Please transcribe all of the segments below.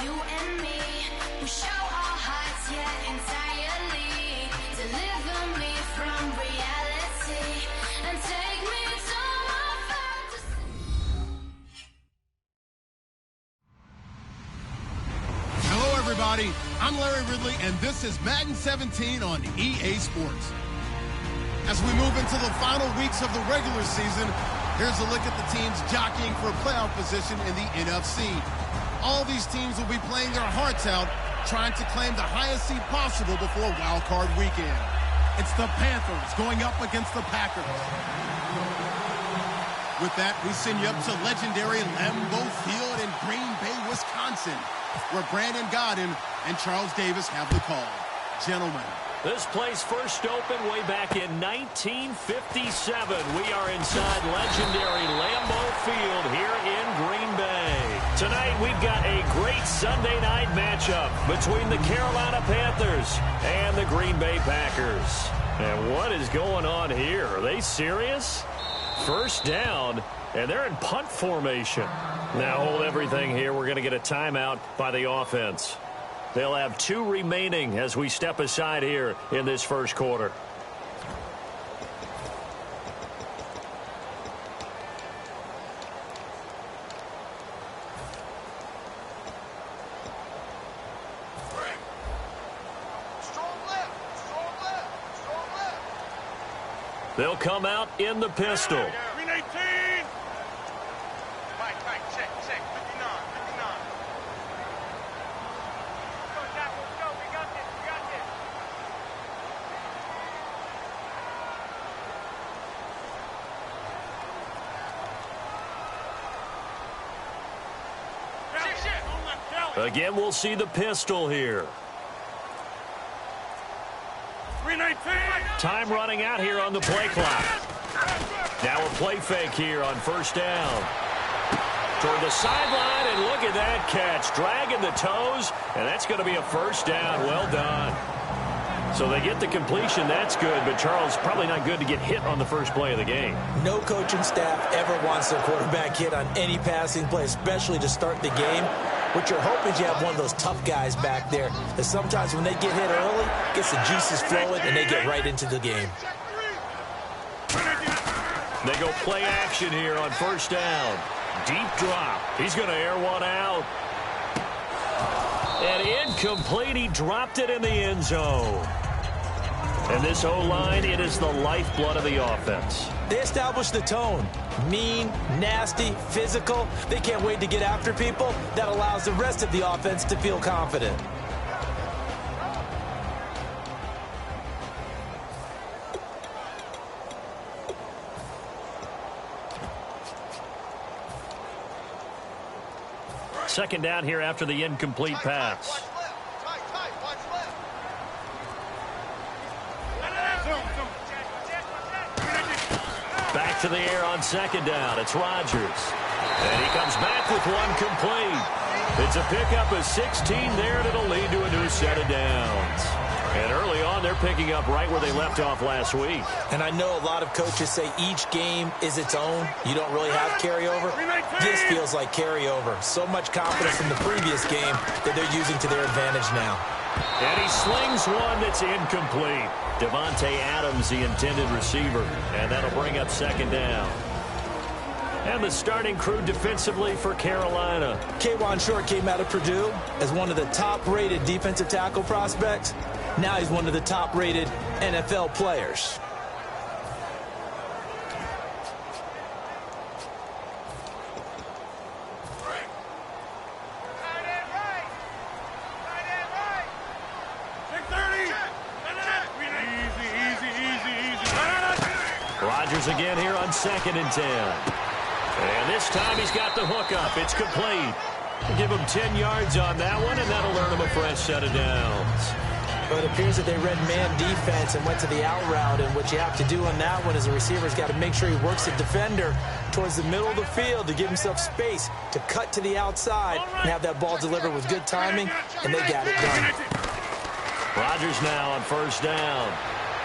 you and me. We show our hearts, yeah, entirely. Deliver me from reality and take me to my fantasy. Hello, everybody. I'm Larry Ridley, and this is Madden 17 on EA Sports. As we move into the final weeks of the regular season, here's a look at the teams jockeying for a playoff position in the NFC. All these teams will be playing their hearts out, trying to claim the highest seed possible before Wild Card Weekend. It's the Panthers going up against the Packers. With that, we send you up to legendary Lambeau Field in Green Bay, Wisconsin, where Brandon Gaudin and Charles Davis have the call. Gentlemen. This place first opened way back in 1957. We are inside legendary Lambeau Field here in Green Bay. Tonight we've got a great Sunday night matchup between the Carolina Panthers and the Green Bay Packers. And what is going on here? Are they serious? First down, and they're in punt formation. Now hold everything here. We're going to get a timeout by the offense. They'll have 2 remaining as we step aside here in this first quarter. They'll come out in the pistol. Again, we'll see the pistol here. Time running out here on the play clock. Now a play fake here on first down. Toward the sideline, and look at that catch. Dragging the toes, and that's going to be a first down. Well done. So they get the completion. That's good, but Charles, probably not good to get hit on the first play of the game. No coaching staff ever wants their quarterback hit on any passing play, especially to start the game. What you're hoping is you have one of those tough guys back there that sometimes when they get hit early, gets the juices flowing, and they get right into the game. They go play action here on first down. Deep drop. He's going to air one out. And incomplete. He dropped it in the end zone. And this O-line, it is the lifeblood of the offense. They establish the tone. Mean, nasty, physical. They can't wait to get after people. That allows the rest of the offense to feel confident. Second down here after the incomplete pass. Back to the air on second down. It's Rodgers. And he comes back with one complete. It's a pickup of 16 there, and it'll lead to a new set of downs. And early on, they're picking up right where they left off last week. And I know a lot of coaches say each game is its own. You don't really have carryover. This feels like carryover. So much confidence from the previous game that they're using to their advantage now. And he slings one that's incomplete. Devontae Adams, the intended receiver. And that'll bring up second down. And the starting crew defensively for Carolina. K'Wan Short came out of Purdue as one of the top-rated defensive tackle prospects. Now he's one of the top-rated NFL players. Rodgers again here on 2nd and 10. And this time he's got the hook up. It's complete. Give him 10 yards on that one, and that'll earn him a fresh set of downs. But it appears that they read man defense and went to the out route, and what you have to do on that one is the receiver's got to make sure he works the defender towards the middle of the field to give himself space to cut to the outside and have that ball delivered with good timing, and they got it done. Rodgers now on first down.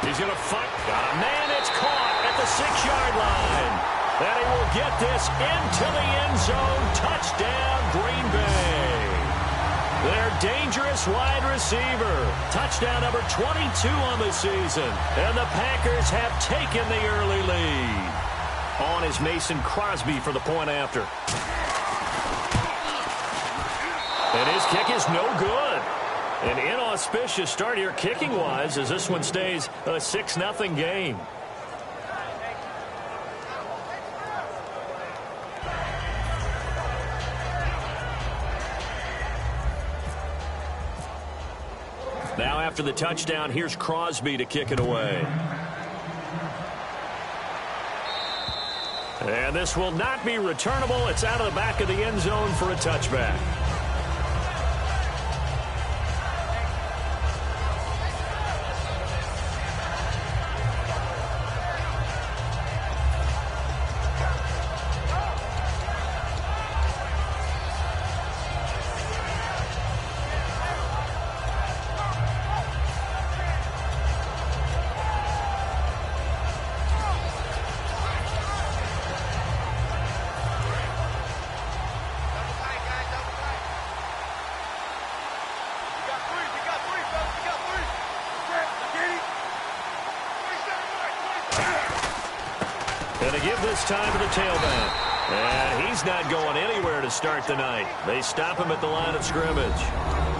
He's going to fight. Got a man. It's caught at the 6-yard line. And he will get this into the end zone. Touchdown, Green Bay. dangerous wide receiver. Touchdown number 22 on the season. And the Packers have taken the early lead. On is Mason Crosby for the point after. And his kick is no good. An inauspicious start here kicking-wise as this one stays a 6-0 game. Now after the touchdown, here's Crosby to kick it away. And this will not be returnable. It's out of the back of the end zone for a touchback. Going to give this time to the tailback. And he's not going anywhere to start the night. They stop him at the line of scrimmage.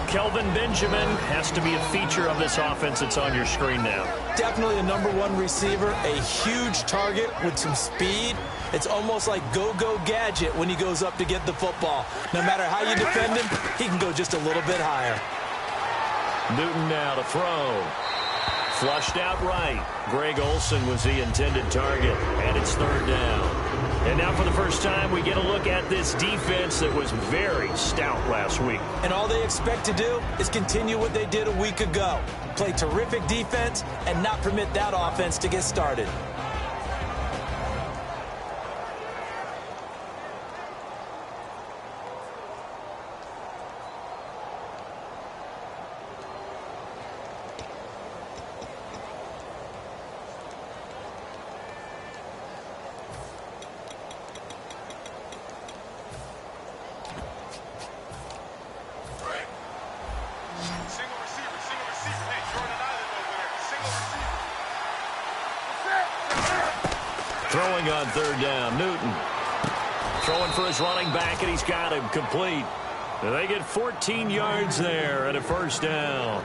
Kelvin Benjamin has to be a feature of this offense that's on your screen now. Definitely a #1 receiver, a huge target with some speed. It's almost like go-go gadget when he goes up to get the football. No matter how you defend him, he can go just a little bit higher. Newton now to throw. Flushed out right. Greg Olsen was the intended target, and it's 3rd down. And now for the first time, we get a look at this defense that was very stout last week. And all they expect to do is continue what they did a week ago. Play terrific defense and not permit that offense to get started. Throwing on 3rd down, Newton. Throwing for his running back, and he's got him complete. And they get 14 yards there and a 1st down.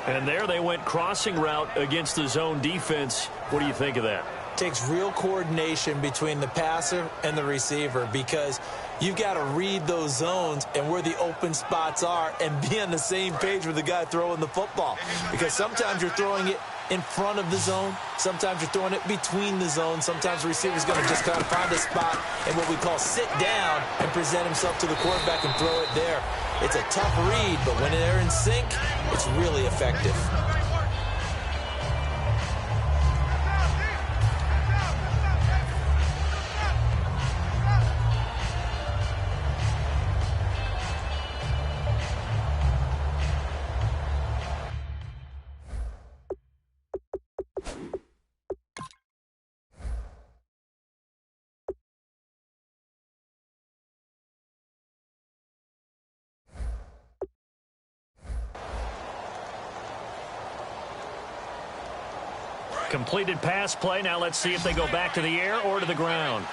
And there they went crossing route against the zone defense. What do you think of that? Takes real coordination between the passer and the receiver because you've got to read those zones and where the open spots are and be on the same page with the guy throwing the football. Because sometimes you're throwing it in front of the zone. Sometimes you're throwing it between the zones. Sometimes the receiver's going to just kind of find a spot and what we call sit down and present himself to the quarterback and throw it there. It's a tough read, but when they're in sync, it's really effective. Completed pass play. Now let's see if they go back to the air or to the ground.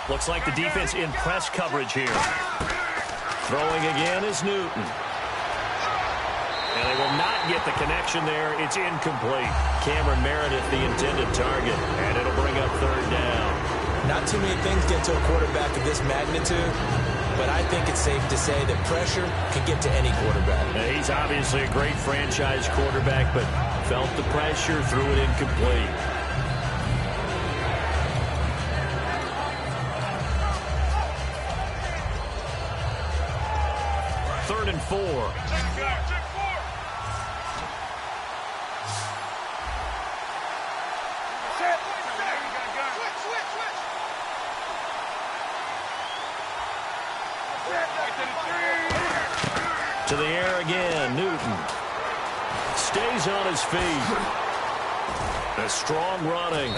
Looks like the defense in press coverage here. Throwing again is Newton. And they will not get the connection there. It's incomplete. Cameron Meredith, the intended target. And it'll bring up 3rd down. Not too many things get to a quarterback of this magnitude, but I think it's safe to say that pressure can get to any quarterback. Now, he's obviously a great franchise quarterback, but felt the pressure, threw it incomplete. Third and 4. To the air again, Newton. Stays on his feet. A strong running.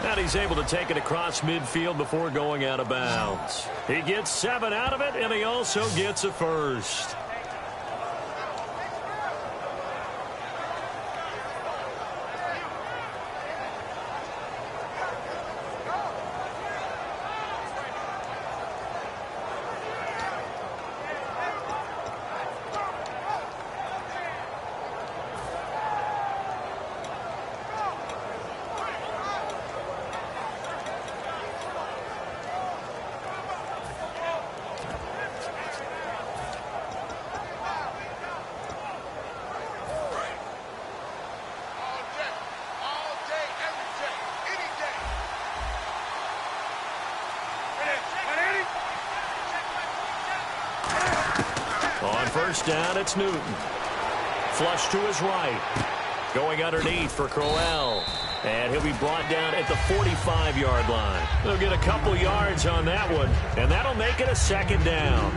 And he's able to take it across midfield before going out of bounds. He gets 7 out of it, and he also gets a first. On first down, it's Newton. Flush to his right. Going underneath for Crowell. And he'll be brought down at the 45-yard line. They'll get a couple yards on that one, and that'll make it a second down.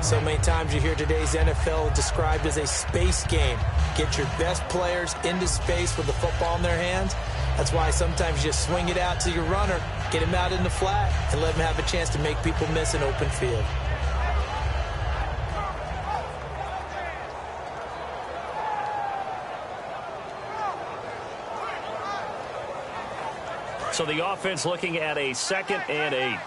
So many times you hear today's NFL described as a space game. Get your best players into space with the football in their hands. That's why sometimes you just swing it out to your runner, get him out in the flat, and let him have a chance to make people miss an open field. So the offense looking at a 2nd and 8.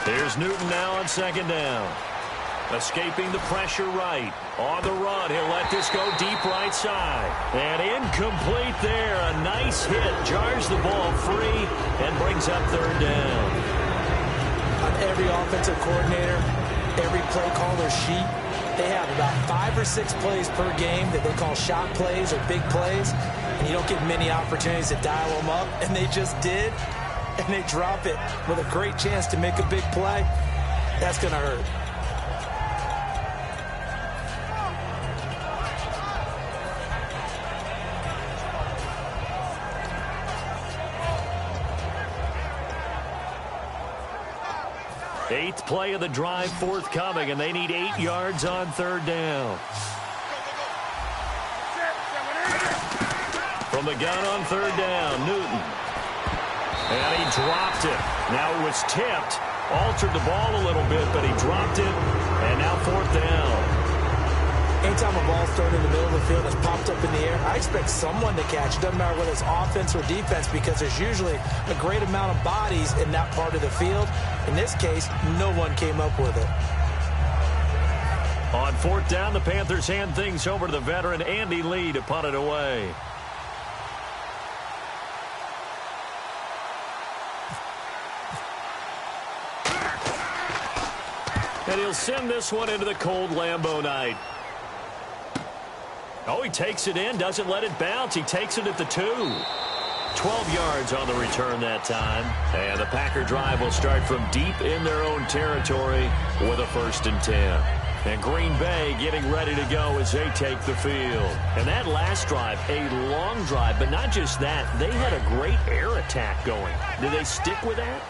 Here's Newton now on 2nd down. Escaping the pressure right. On the run, he'll let this go deep right side. And incomplete there. A nice hit. Jars the ball free and brings up 3rd down. On every offensive coordinator, every play caller sheet, they have about 5 or 6 plays per game that they call shot plays or big plays, and you don't get many opportunities to dial them up, and they just did, and they drop it with a great chance to make a big play. That's going to hurt. Eighth play of the drive forthcoming, and they need 8 yards on 3rd down. From the gun on 3rd down, Newton. And he dropped it. Now it was tipped. Altered the ball a little bit, but he dropped it. And now 4th down. Anytime a ball's thrown in the middle of the field and it's popped up in the air, I expect someone to catch. It doesn't matter whether it's offense or defense, because there's usually a great amount of bodies in that part of the field. In this case, no one came up with it. On 4th down, the Panthers hand things over to the veteran Andy Lee to punt it away. And he'll send this one into the cold Lambeau night. Oh, he takes it in, doesn't let it bounce. He takes it at the 2. 12 yards on the return that time. And the Packer drive will start from deep in their own territory with a 1st and 10. And Green Bay getting ready to go as they take the field. And that last drive, a long drive, but not just that. They had a great air attack going. Did they stick with that?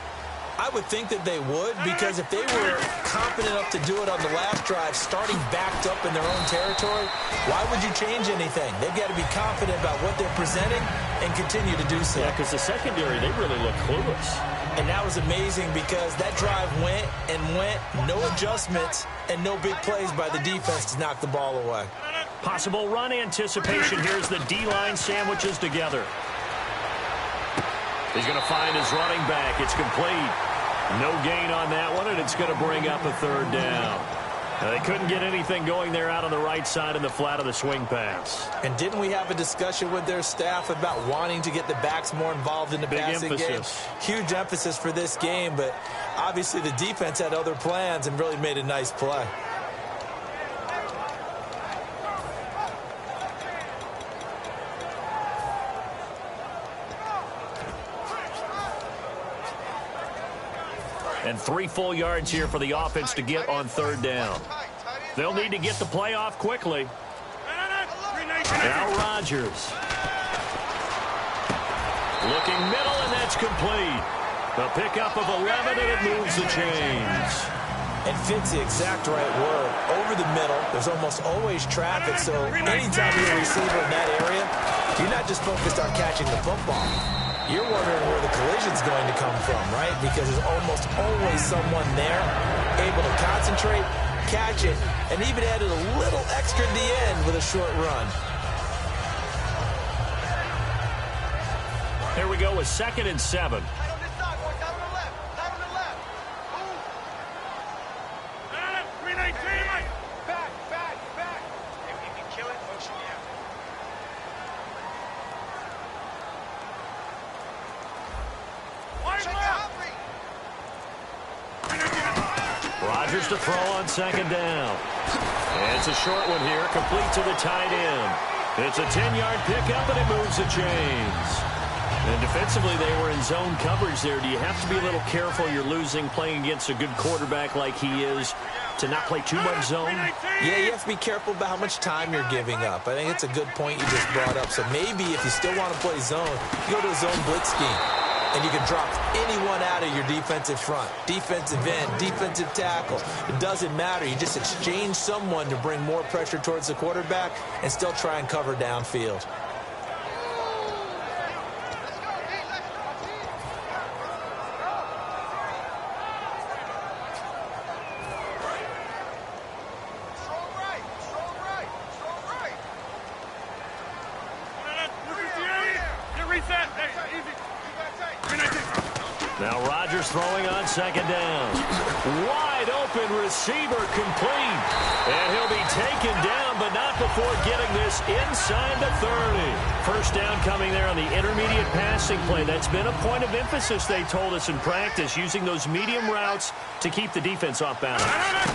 I would think that they would, because if they were confident enough to do it on the last drive, starting backed up in their own territory, why would you change anything? They've got to be confident about what they're presenting and continue to do so. Yeah, because the secondary, they really look clueless. And that was amazing, because that drive went and went, no adjustments, and no big plays by the defense to knock the ball away. Possible run anticipation. Here's the D-line sandwiches together. He's going to find his running back. It's complete. No gain on that one, and it's going to bring up a 3rd down. Now, they couldn't get anything going there out on the right side in the flat of the swing pass. And didn't we have a discussion with their staff about wanting to get the backs more involved in the passing game? Huge emphasis for this game, but obviously the defense had other plans and really made a nice play. And 3 full yards here for the offense to get on 3rd down. They'll need to get the play off quickly. Now Rodgers. Looking middle, and that's complete. A pickup of 11, and it moves the chains. And fits the exact right word. Over the middle, there's almost always traffic, so anytime you're a receiver in that area, you're not just focused on catching the football. You're wondering where the collision's going to come from, right? Because there's almost always someone there able to concentrate, catch it, and even added a little extra at the end with a short run. Here we go with 2nd and 7. Rodgers to throw on 2nd down. And it's a short one here, complete to the tight end. It's a 10-yard pickup, and it moves the chains. And defensively, they were in zone coverage there. Do you have to be a little careful? You're losing playing against a good quarterback like he is to not play too much zone? Yeah, you have to be careful about how much time you're giving up. I think it's a good point you just brought up. So maybe if you still want to play zone, you go to a zone blitz scheme. And you can drop anyone out of your defensive front, defensive end, defensive tackle. It doesn't matter. You just exchange someone to bring more pressure towards the quarterback and still try and cover downfield. Now Rodgers throwing on 2nd down. Wide open receiver complete. And he'll be taken down, but not before getting this inside the 30. First down coming there on the intermediate passing play. That's been a point of emphasis, they told us in practice, using those medium routes to keep the defense off balance.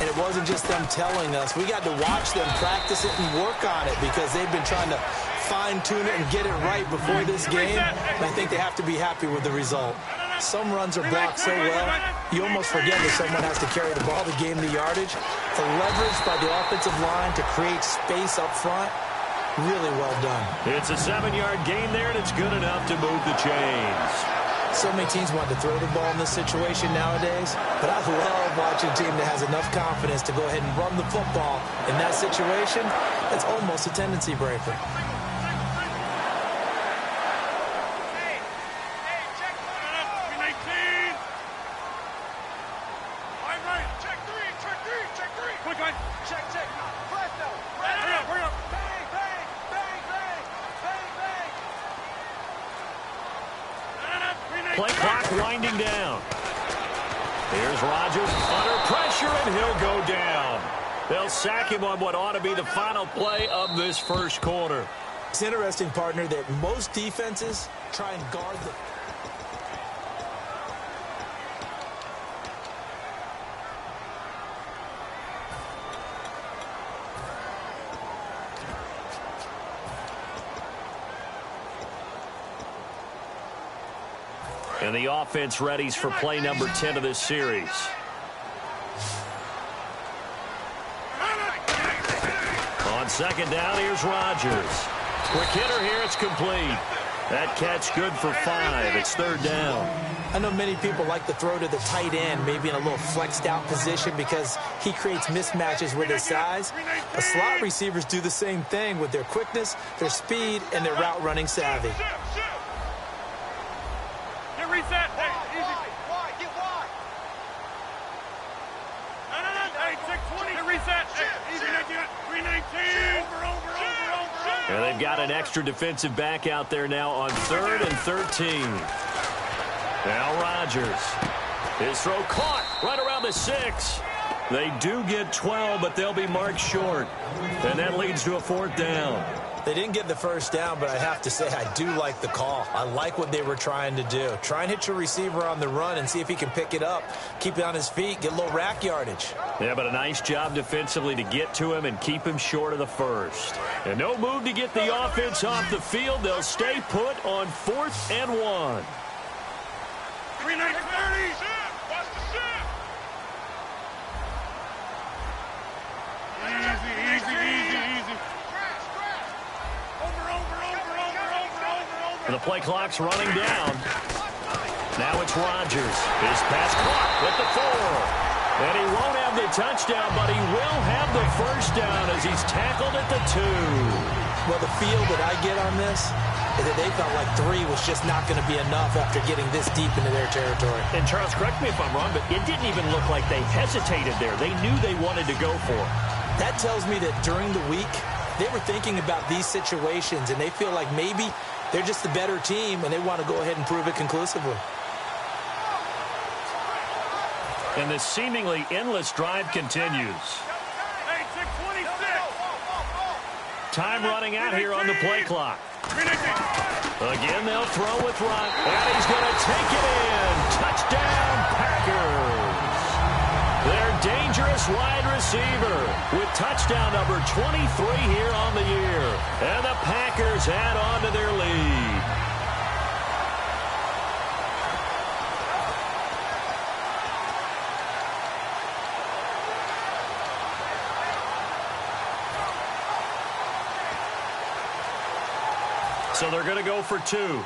And it wasn't just them telling us. We got to watch them practice it and work on it because they've been trying to fine-tune it and get it right before this game. And I think they have to be happy with the result. Some runs are blocked so well, you almost forget that someone has to carry the ball to gain the yardage. The leverage by the offensive line to create space up front, really well done. It's a 7-yard gain there, and it's good enough to move the chains. So many teams want to throw the ball in this situation nowadays, but I love watching a team that has enough confidence to go ahead and run the football. In that situation, it's almost a tendency breaker. Play clock winding down. Here's Rodgers under pressure, and he'll go down. They'll sack him on what ought to be the final play of this first quarter. It's interesting, partner, that most defenses try and guard the... And the offense readies for play number 10 of this series. On 2nd down, here's Rodgers. Quick hitter here, it's complete. That catch good for 5. It's 3rd down. I know many people like to throw to the tight end, maybe in a little flexed out position because he creates mismatches with his size. But slot receivers do the same thing with their quickness, their speed, and their route running savvy. Reset. Hey, easy. Wide. Get wide. No. Hey, check 20. Reset. Hey, easy. 319. Over. And they've got an extra defensive back out there now on 3rd and 13. Now Rodgers. His throw caught right around the 6. They do get 12, but they'll be marked short. And that leads to a 4th down. They didn't get the first down, but I have to say I do like the call. I like what they were trying to do. Try and hit your receiver on the run and see if he can pick it up. Keep it on his feet, get a little rack yardage. Yeah, but a nice job defensively to get to him and keep him short of the first. And no move to get the offense off the field. They'll stay put on 4th and 1. 330. Easy. The play clock's running down. Now it's Rodgers. His pass caught at the 4. And he won't have the touchdown, but he will have the first down as he's tackled at the 2. Well, the feel that I get on this is that they felt like 3 was just not going to be enough after getting this deep into their territory. And Charles, correct me if I'm wrong, but it didn't even look like they hesitated there. They knew they wanted to go for it. That tells me that during the week, they were thinking about these situations, and they feel like maybe they're just the better team, and they want to go ahead and prove it conclusively. And this seemingly endless drive continues. Hey, 626. Time running out here on the play clock. 319. Again, they'll throw with Runt, and he's going to take it in. Touchdown, Packers. Their dangerous wide receiver with touchdown number 23 here on the year. And the Packers add on to their lead. So they're going to go for 2.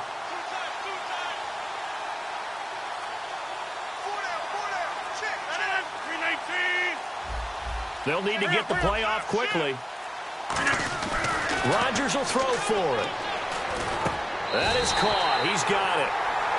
They'll need to get the play off quickly. Rodgers will throw for it. That is caught. He's got it.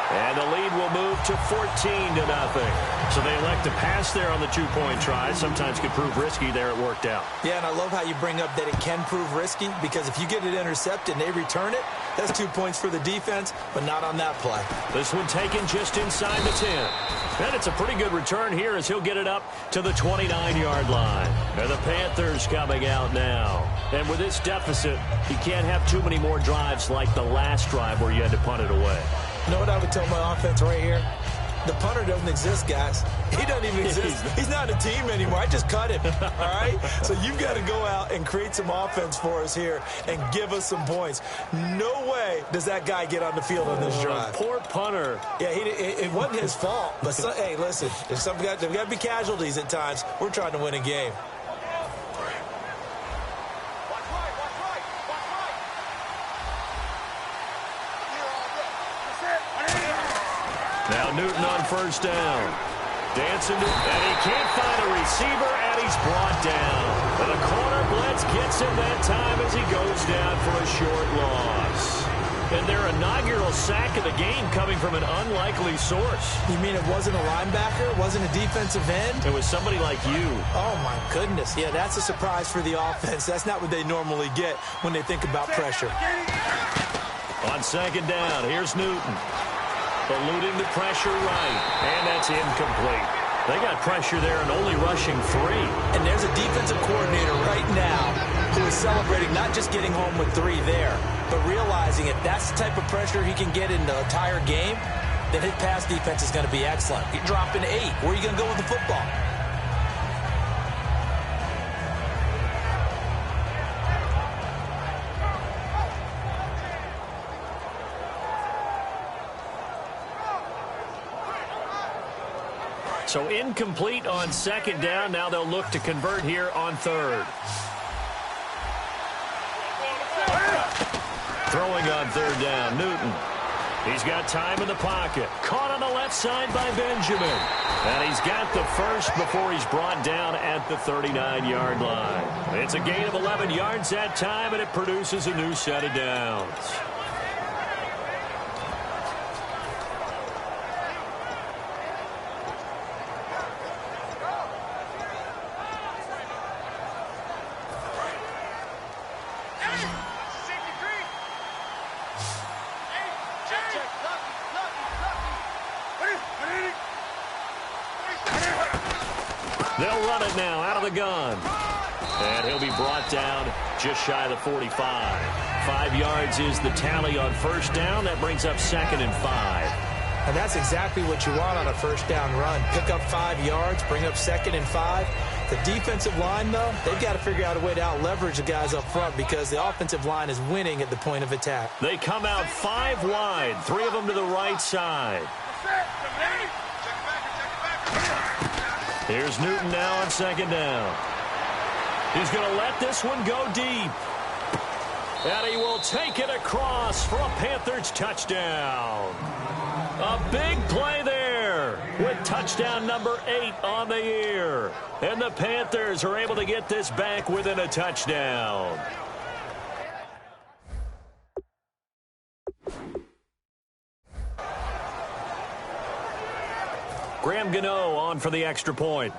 And the lead will move to 14-0. So they elect to pass there on the 2-point try. Sometimes could prove risky there. It worked out. Yeah, and I love how you bring up that it can prove risky, because if you get it intercepted and they return it, that's 2 points for the defense, but not on that play. This one taken just inside the 10. And it's a pretty good return here as he'll get it up to the 29-yard line. And the Panthers coming out now. And with this deficit, you can't have too many more drives like the last drive where you had to punt it away. You know what I would tell my offense right here? The punter doesn't exist, guys. He doesn't even exist. He's not a team anymore. I just cut him, all right? So you've got to go out and create some offense for us here and give us some points. No way does that guy get on the field on this drive. Poor punter. Yeah, it wasn't his fault. But, hey, listen, there's got to be casualties at times. We're trying to win a game. Now Newton on first down. Dancing, and he can't find a receiver, and he's brought down. And the corner blitz gets him that time as he goes down for a short loss. And their inaugural sack of the game coming from an unlikely source. You mean it wasn't a linebacker? It wasn't a defensive end? It was somebody like you. Oh, my goodness. Yeah, that's a surprise for the offense. That's not what they normally get when they think about pressure. On second down, here's Newton. Eluding the pressure right, and that's incomplete. They got pressure there and only rushing 3. And there's a defensive coordinator right now who is celebrating not just getting home with 3 there, but realizing if that's the type of pressure he can get in the entire game, then his pass defense is going to be excellent. You're dropping 8. Where are you going to go with the football? So incomplete on second down. Now they'll look to convert here on third. Throwing on third down, Newton. He's got time in the pocket. Caught on the left side by Benjamin. And he's got the first before he's brought down at the 39-yard line. It's a gain of 11 yards that time, and it produces a new set of downs. They'll run it now out of the gun. And he'll be brought down just shy of the 45. 5 yards is the tally on first down. That brings up 2nd and 5. And that's exactly what you want on a first down run. Pick up 5 yards, bring up 2nd and 5. The defensive line, though, they've got to figure out a way to out-leverage the guys up front because the offensive line is winning at the point of attack. They come out 5 wide, 3 of them to the right side. Here's Newton now on second down. He's going to let this one go deep. And he will take it across for a Panthers touchdown. A big play there with touchdown. Touchdown number 8 on the year. And the Panthers are able to get this back within a touchdown. Graham Gano on for the extra point.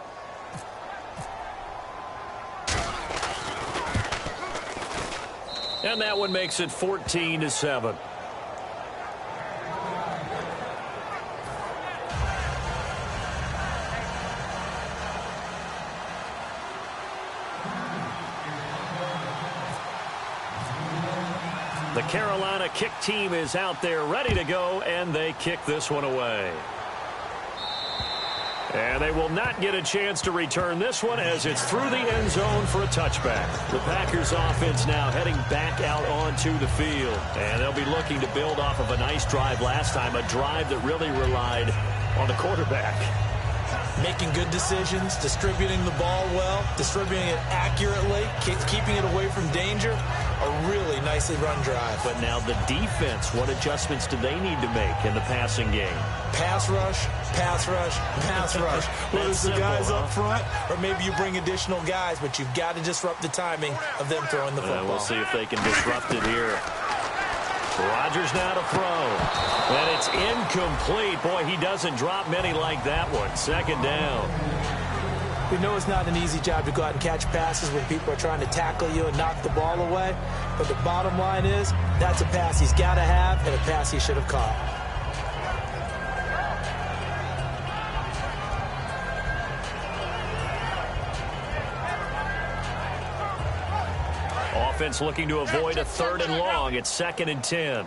And that one makes it 14-7. The Carolina kick team is out there ready to go, and they kick this one away. And they will not get a chance to return this one as it's through the end zone for a touchback. The Packers offense now heading back out onto the field. And they'll be looking to build off of a nice drive last time, a drive that really relied on the quarterback. Making good decisions, distributing the ball well, distributing it accurately, keeping it away from danger. A really nicely run drive. But now the defense, what adjustments do they need to make in the passing game? Pass rush, pass rush, pass rush. Whether it's the guys up front or maybe you bring additional guys, but you've got to disrupt the timing of them throwing the football. We'll see if they can disrupt it here. Rodgers now to throw. And it's incomplete. Boy, he doesn't drop many like that one. Second down. We know it's not an easy job to go out and catch passes when people are trying to tackle you and knock the ball away. But the bottom line is, that's a pass he's got to have and a pass he should have caught. Offense looking to avoid a 3rd and long. It's 2nd and 10.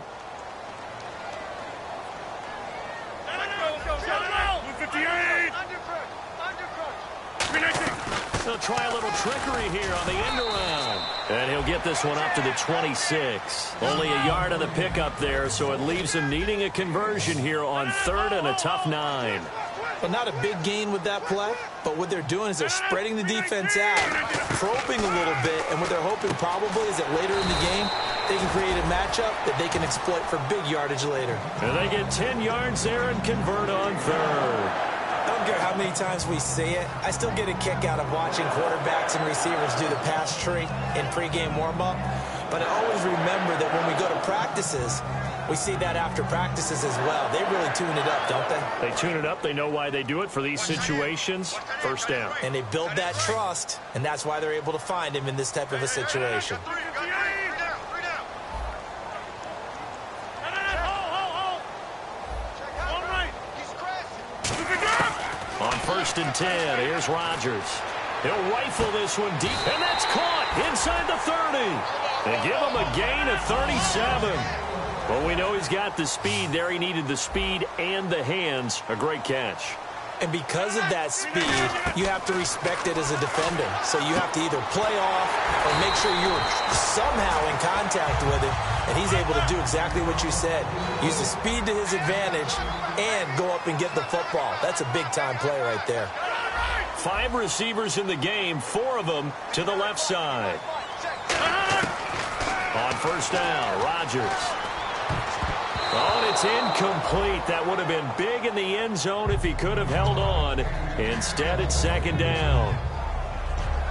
They'll try a little trickery here on the end around. And he'll get this one up to the 26. Only a yard on the pickup there, so it leaves him needing a conversion here on 3rd and a tough 9. Well, not a big gain with that play, but what they're doing is they're spreading the defense out, probing a little bit, and what they're hoping probably is that later in the game, they can create a matchup that they can exploit for big yardage later. And they get 10 yards there and convert on 3rd. I don't care how many times we see it. I still get a kick out of watching quarterbacks and receivers do the pass tree in pregame warm-up. But I always remember that when we go to practices, we see that after practices as well. They really tune it up, don't they? They tune it up. They know why they do it for these situations. First down. And they build that trust, and that's why they're able to find him in this type of a situation. On 1st and 10, here's Rodgers. He'll rifle this one deep, and that's caught inside the 30. They give him a gain of 37. Well, we know he's got the speed there. He needed the speed and the hands. A great catch. And because of that speed, you have to respect it as a defender. So you have to either play off or make sure you're somehow in contact with him. And he's able to do exactly what you said. Use the speed to his advantage and go up and get the football. That's a big-time play right there. 5 receivers in the game, 4 of them to the left side. On 1st down, Rodgers. Oh, and it's incomplete. That would have been big in the end zone if he could have held on. Instead, it's 2nd down.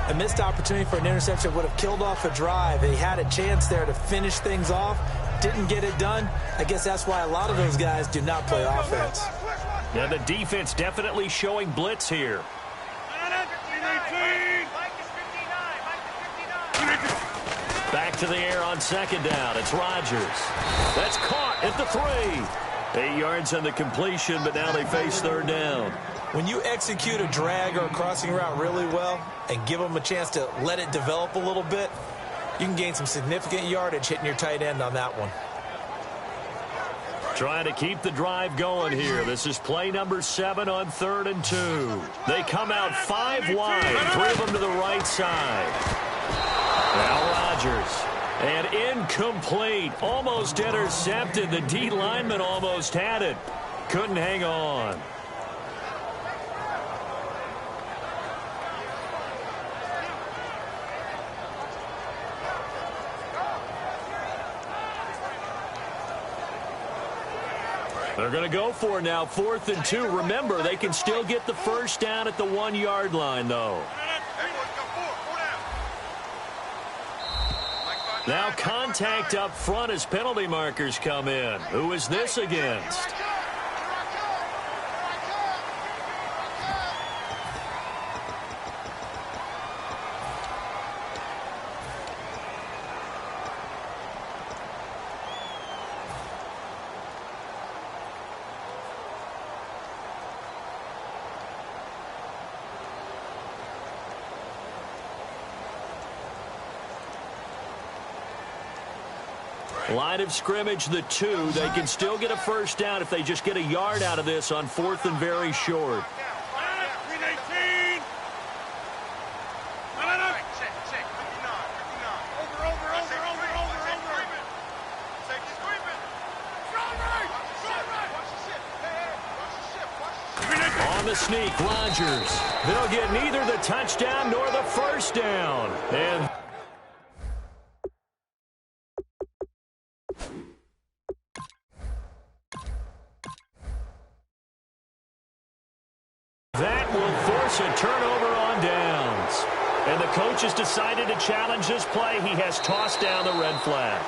A missed opportunity for an interception would have killed off a drive. He had a chance there to finish things off. Didn't get it done. I guess that's why a lot of those guys do not play offense. Yeah, the defense definitely showing blitz here. Back to the air on 2nd down. It's Rodgers. That's caught at the 3. 8 yards on the completion, but now they face 3rd down. When you execute a drag or a crossing route really well and give them a chance to let it develop a little bit, you can gain some significant yardage hitting your tight end on that one. Trying to keep the drive going here. This is play number 7 on 3rd and 2. They come out 5 wide, 3 of them to the right side. Now Rodgers. And incomplete. Almost intercepted. The D lineman almost had it. Couldn't hang on. They're going to go for it now, 4th and 2. Remember, they can still get the first down at the 1-yard line, though. Now contact up front as penalty markers come in. Who is this against? Line of scrimmage, the 2. They can still get a first down if they just get a yard out of this on 4th and very short. On the sneak, Rodgers. They'll get neither the touchdown nor the first down. And that will force a turnover on downs. And the coach has decided to challenge this play. He has tossed down the red flag.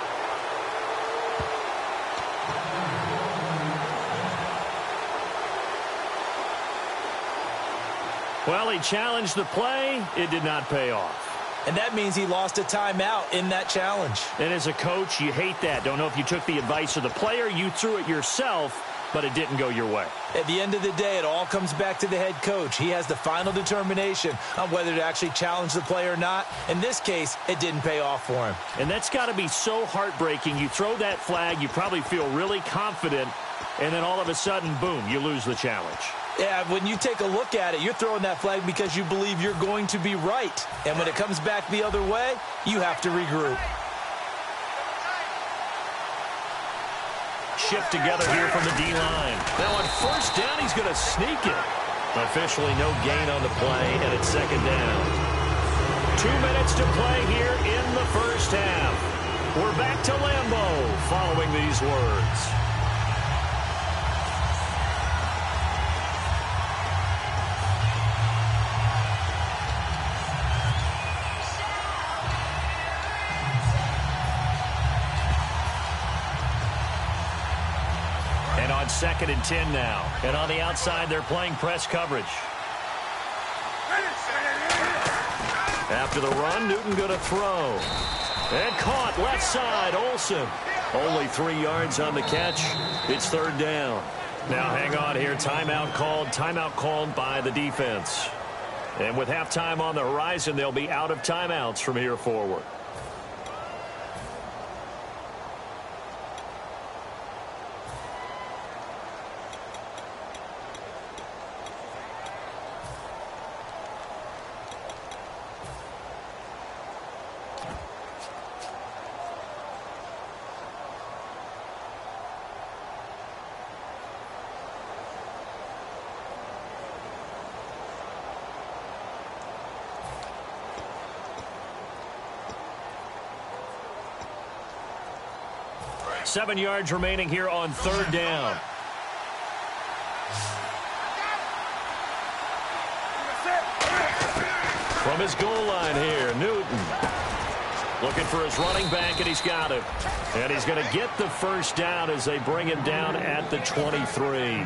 Well, he challenged the play. It did not pay off. And that means he lost a timeout in that challenge. And as a coach, you hate that. Don't know if you took the advice of the player, you threw it yourself, but it didn't go your way. At the end of the day, it all comes back to the head coach. He has the final determination on whether to actually challenge the play or not. In this case, it didn't pay off for him. And that's got to be so heartbreaking. You throw that flag, you probably feel really confident, and then all of a sudden, boom, you lose the challenge. Yeah, when you take a look at it, you're throwing that flag because you believe you're going to be right. And when it comes back the other way, you have to regroup. Shift together here from the D-line. Now on first down, he's going to sneak it. Officially no gain on the play, and it's 2nd down. 2 minutes to play here in the first half. We're back to Lambeau following these words. On 2nd and 10 now. And on the outside, they're playing press coverage. After the run, Newton going to throw. And caught left side, Olsen. Only 3 yards on the catch. It's 3rd down. Now hang on here. Timeout called by the defense. And with halftime on the horizon, they'll be out of timeouts from here forward. Seven yards remaining here on 3rd down. From his goal line here, Newton. Looking for his running back, and he's got him. And he's going to get the first down as they bring him down at the 23.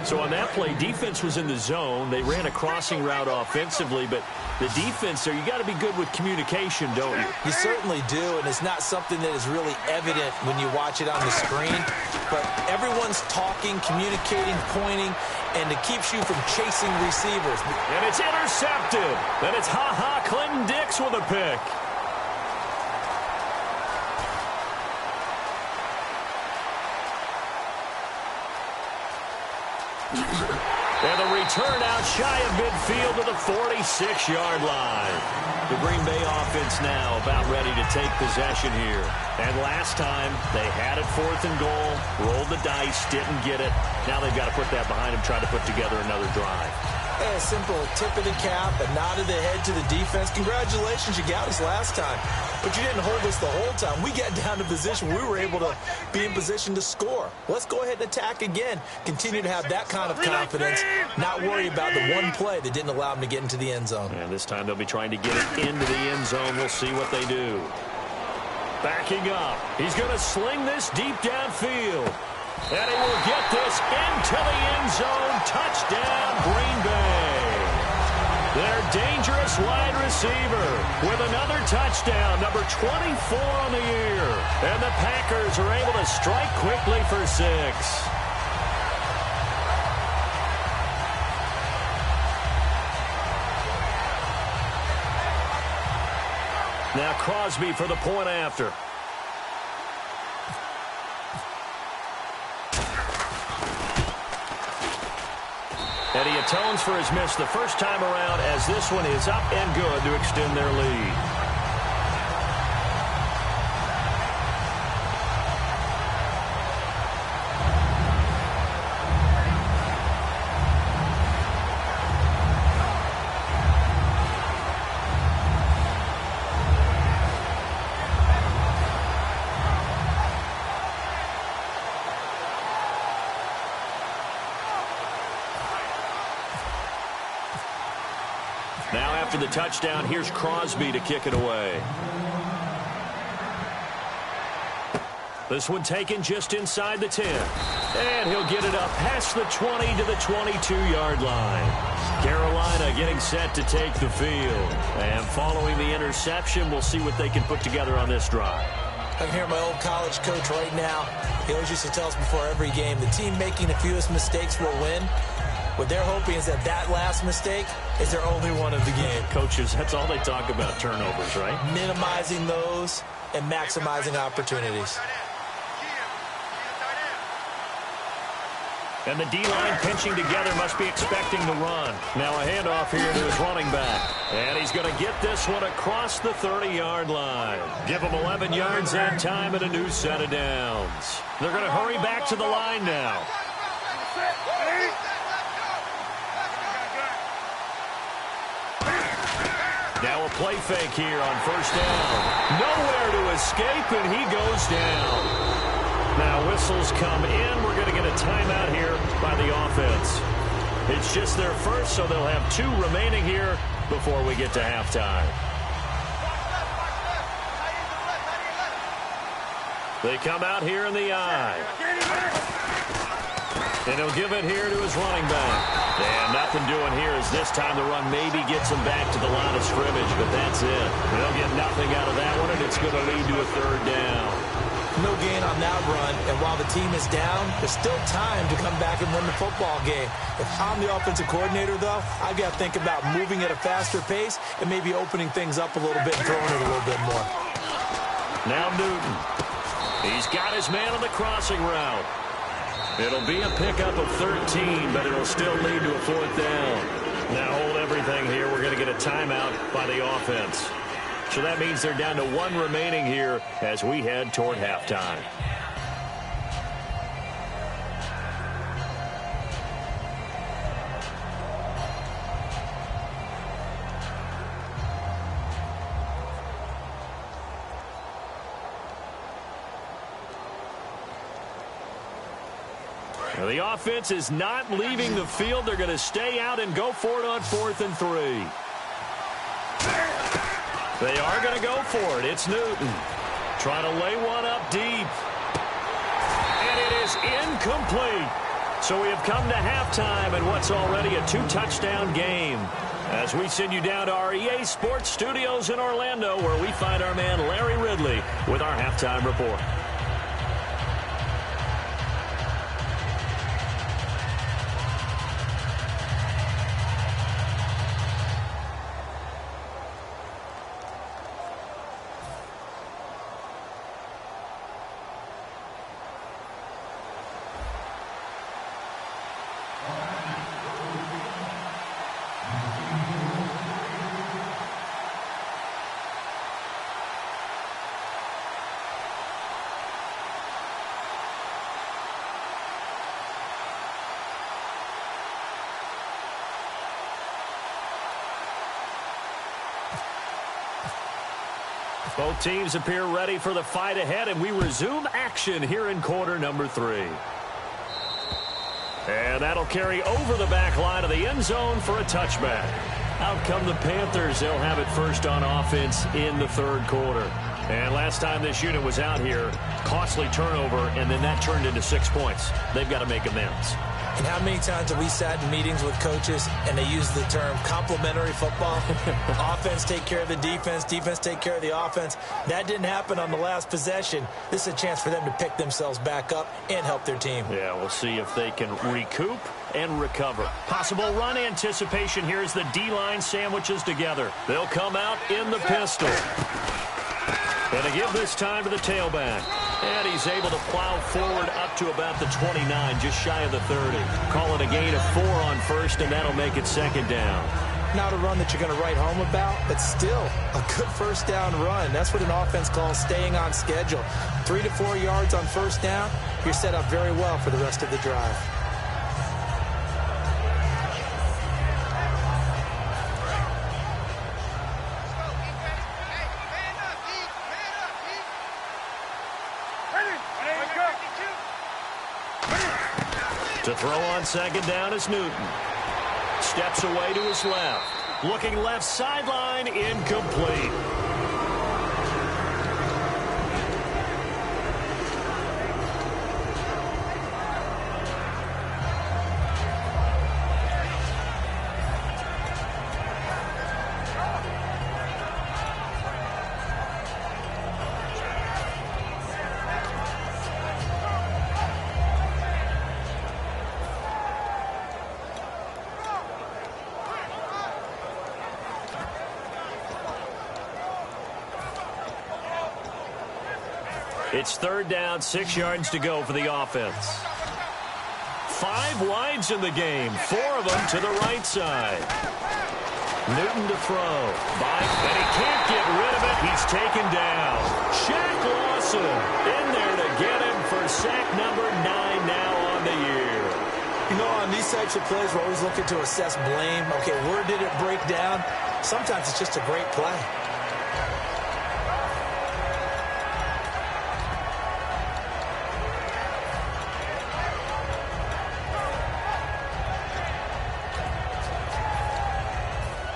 So on that play, defense was in the zone. They ran a crossing route offensively, but the defense there, you got to be good with communication, don't you? You certainly do, and it's not something that is really evident when you watch it on the screen. But everyone's talking, communicating, pointing, and it keeps you from chasing receivers. And it's intercepted. Then it's Clinton Dix with a pick. And the return out shy of midfield to the 46-yard line. The Green Bay offense now about ready to take possession here. And last time, they had it 4th and goal, rolled the dice, didn't get it. Now they've got to put that behind them, try to put together another drive. Hey, a simple tip of the cap, a nod of the head to the defense. Congratulations, you got us last time. But you didn't hold us the whole time. We got down to position. We were able to be in position to score. Let's go ahead and attack again. Continue to have that kind of confidence. Not worry about the one play that didn't allow them to get into the end zone. And this time they'll be trying to get it into the end zone. We'll see what they do. Backing up. He's going to sling this deep downfield. And he will get this into the end zone. Touchdown, Green Bay. Their dangerous wide receiver with another touchdown, number 24 on the year. And the Packers are able to strike quickly for 6. Now Crosby for the point after. And he atones for his miss the first time around as this one is up and good to extend their lead. Now after the touchdown, here's Crosby to kick it away. This one taken just inside the 10. And he'll get it up past the 20 to the 22-yard line. Carolina getting set to take the field. And following the interception, we'll see what they can put together on this drive. I can hear my old college coach right now. He always used to tell us before every game, the team making the fewest mistakes will win. What they're hoping is that that last mistake is their only one of the game. Coaches, that's all they talk about, turnovers, right? Minimizing those and maximizing opportunities. And the D-line pinching together must be expecting the run. Now a handoff here to his running back. And he's going to get this one across the 30-yard line. Give him 11 yards that time and a new set of downs. They're going to hurry back to the line now. Now a play fake here on first down. Nowhere to escape, and he goes down. Now whistles come in. We're going to get a timeout here by the offense. It's just their first, so they'll have 2 remaining here before we get to halftime. They come out here in the eye. And he'll give it here to his running back. And nothing doing here as this time the run maybe gets him back to the line of scrimmage, but that's it. They'll get nothing out of that one, and it's going to lead to a third down. No gain on that run, and while the team is down, there's still time to come back and win the football game. If I'm the offensive coordinator, though, I've got to think about moving at a faster pace and maybe opening things up a little bit and throwing it a little bit more. Now Newton. He's got his man on the crossing route. It'll be a pickup of 13, but it'll still lead to a fourth down. Now hold everything here. We're going to get a timeout by the offense. So that means they're down to 1 remaining here as we head toward halftime. Now the offense is not leaving the field. They're going to stay out and go for it on 4th and 3. They are going to go for it. It's Newton. Trying to lay one up deep. And it is incomplete. So we have come to halftime in what's already a 2-touchdown game. As we send you down to our EA Sports Studios in Orlando, where we find our man Larry Ridley with our halftime report. Both teams appear ready for the fight ahead, and we resume action here in quarter number 3. And that'll carry over the back line of the end zone for a touchback. Out come the Panthers. They'll have it first on offense in the third quarter. And last time this unit was out here, costly turnover, and then that turned into 6 points. They've got to make amends. And how many times have we sat in meetings with coaches and they use the term complementary football? Offense take care of the defense, defense take care of the offense. That didn't happen on the last possession. This is a chance for them to pick themselves back up and help their team. Yeah, we'll see if they can recoup and recover. Possible run anticipation here as the D-line sandwiches together. They'll come out in the pistol. And to give this time to the tailback. And he's able to plow forward up to about the 29, just shy of the 30. Call it a gain of 4 on first, and that'll make it second down. Not a run that you're going to write home about, but still a good first down run. That's what an offense calls staying on schedule. 3 to 4 yards on first down, you're set up very well for the rest of the drive. To throw on second down is Newton. Steps away to his left. Looking left sideline, incomplete. It's third down, 6 yards to go for the offense. 5 wides in the game, 4 of them to the right side. Newton to throw. And he can't get rid of it. He's taken down. Shaq Lawson in there to get him for sack number 9 now on the year. You know, on these types of plays, we're always looking to assess blame. Okay, where did it break down? Sometimes it's just a great play.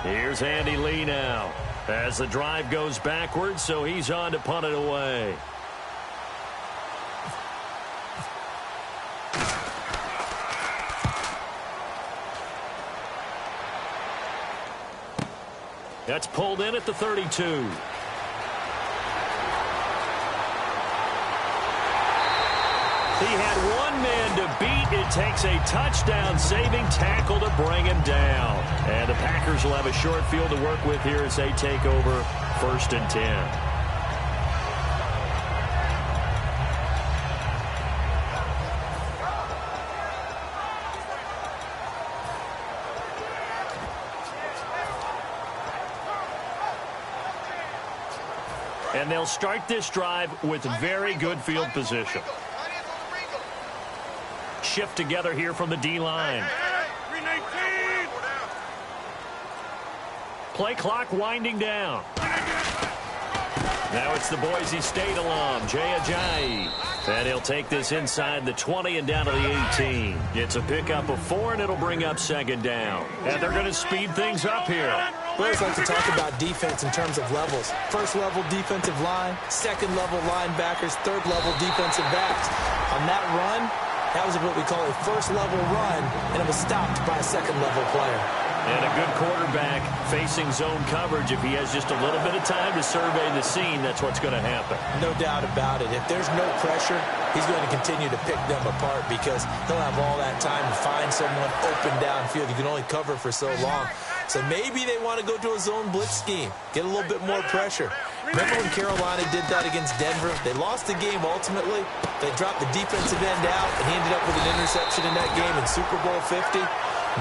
Here's Andy Lee now as the drive goes backwards, so he's on to punt it away. That's pulled in at the 32. He had one man to beat. It takes a touchdown-saving tackle to bring him down. And the Packers will have a short field to work with here as they take over first and 10. And they'll start this drive with very good field position. Shift together here from the D-line. Play clock winding down. Now it's the Boise State alum, Jay Ajayi. And he'll take this inside the 20 and down to the 18. It's a pickup of 4, and it'll bring up second down. And they're going to speed things up here. We always like to talk about defense in terms of levels. First level defensive line, second level linebackers, third level defensive backs. On that run, that was what we call a first level run, and it was stopped by a second level player. And a good quarterback facing zone coverage. If he has just a little bit of time to survey the scene, that's what's going to happen. No doubt about it. If there's no pressure, he's going to continue to pick them apart because he'll have all that time to find someone open downfield. You can only cover for so long. So maybe they want to go to a zone blitz scheme, get a little bit more pressure. Remember when Carolina did that against Denver? They lost the game ultimately. They dropped the defensive end out, and he ended up with an interception in that game in Super Bowl 50.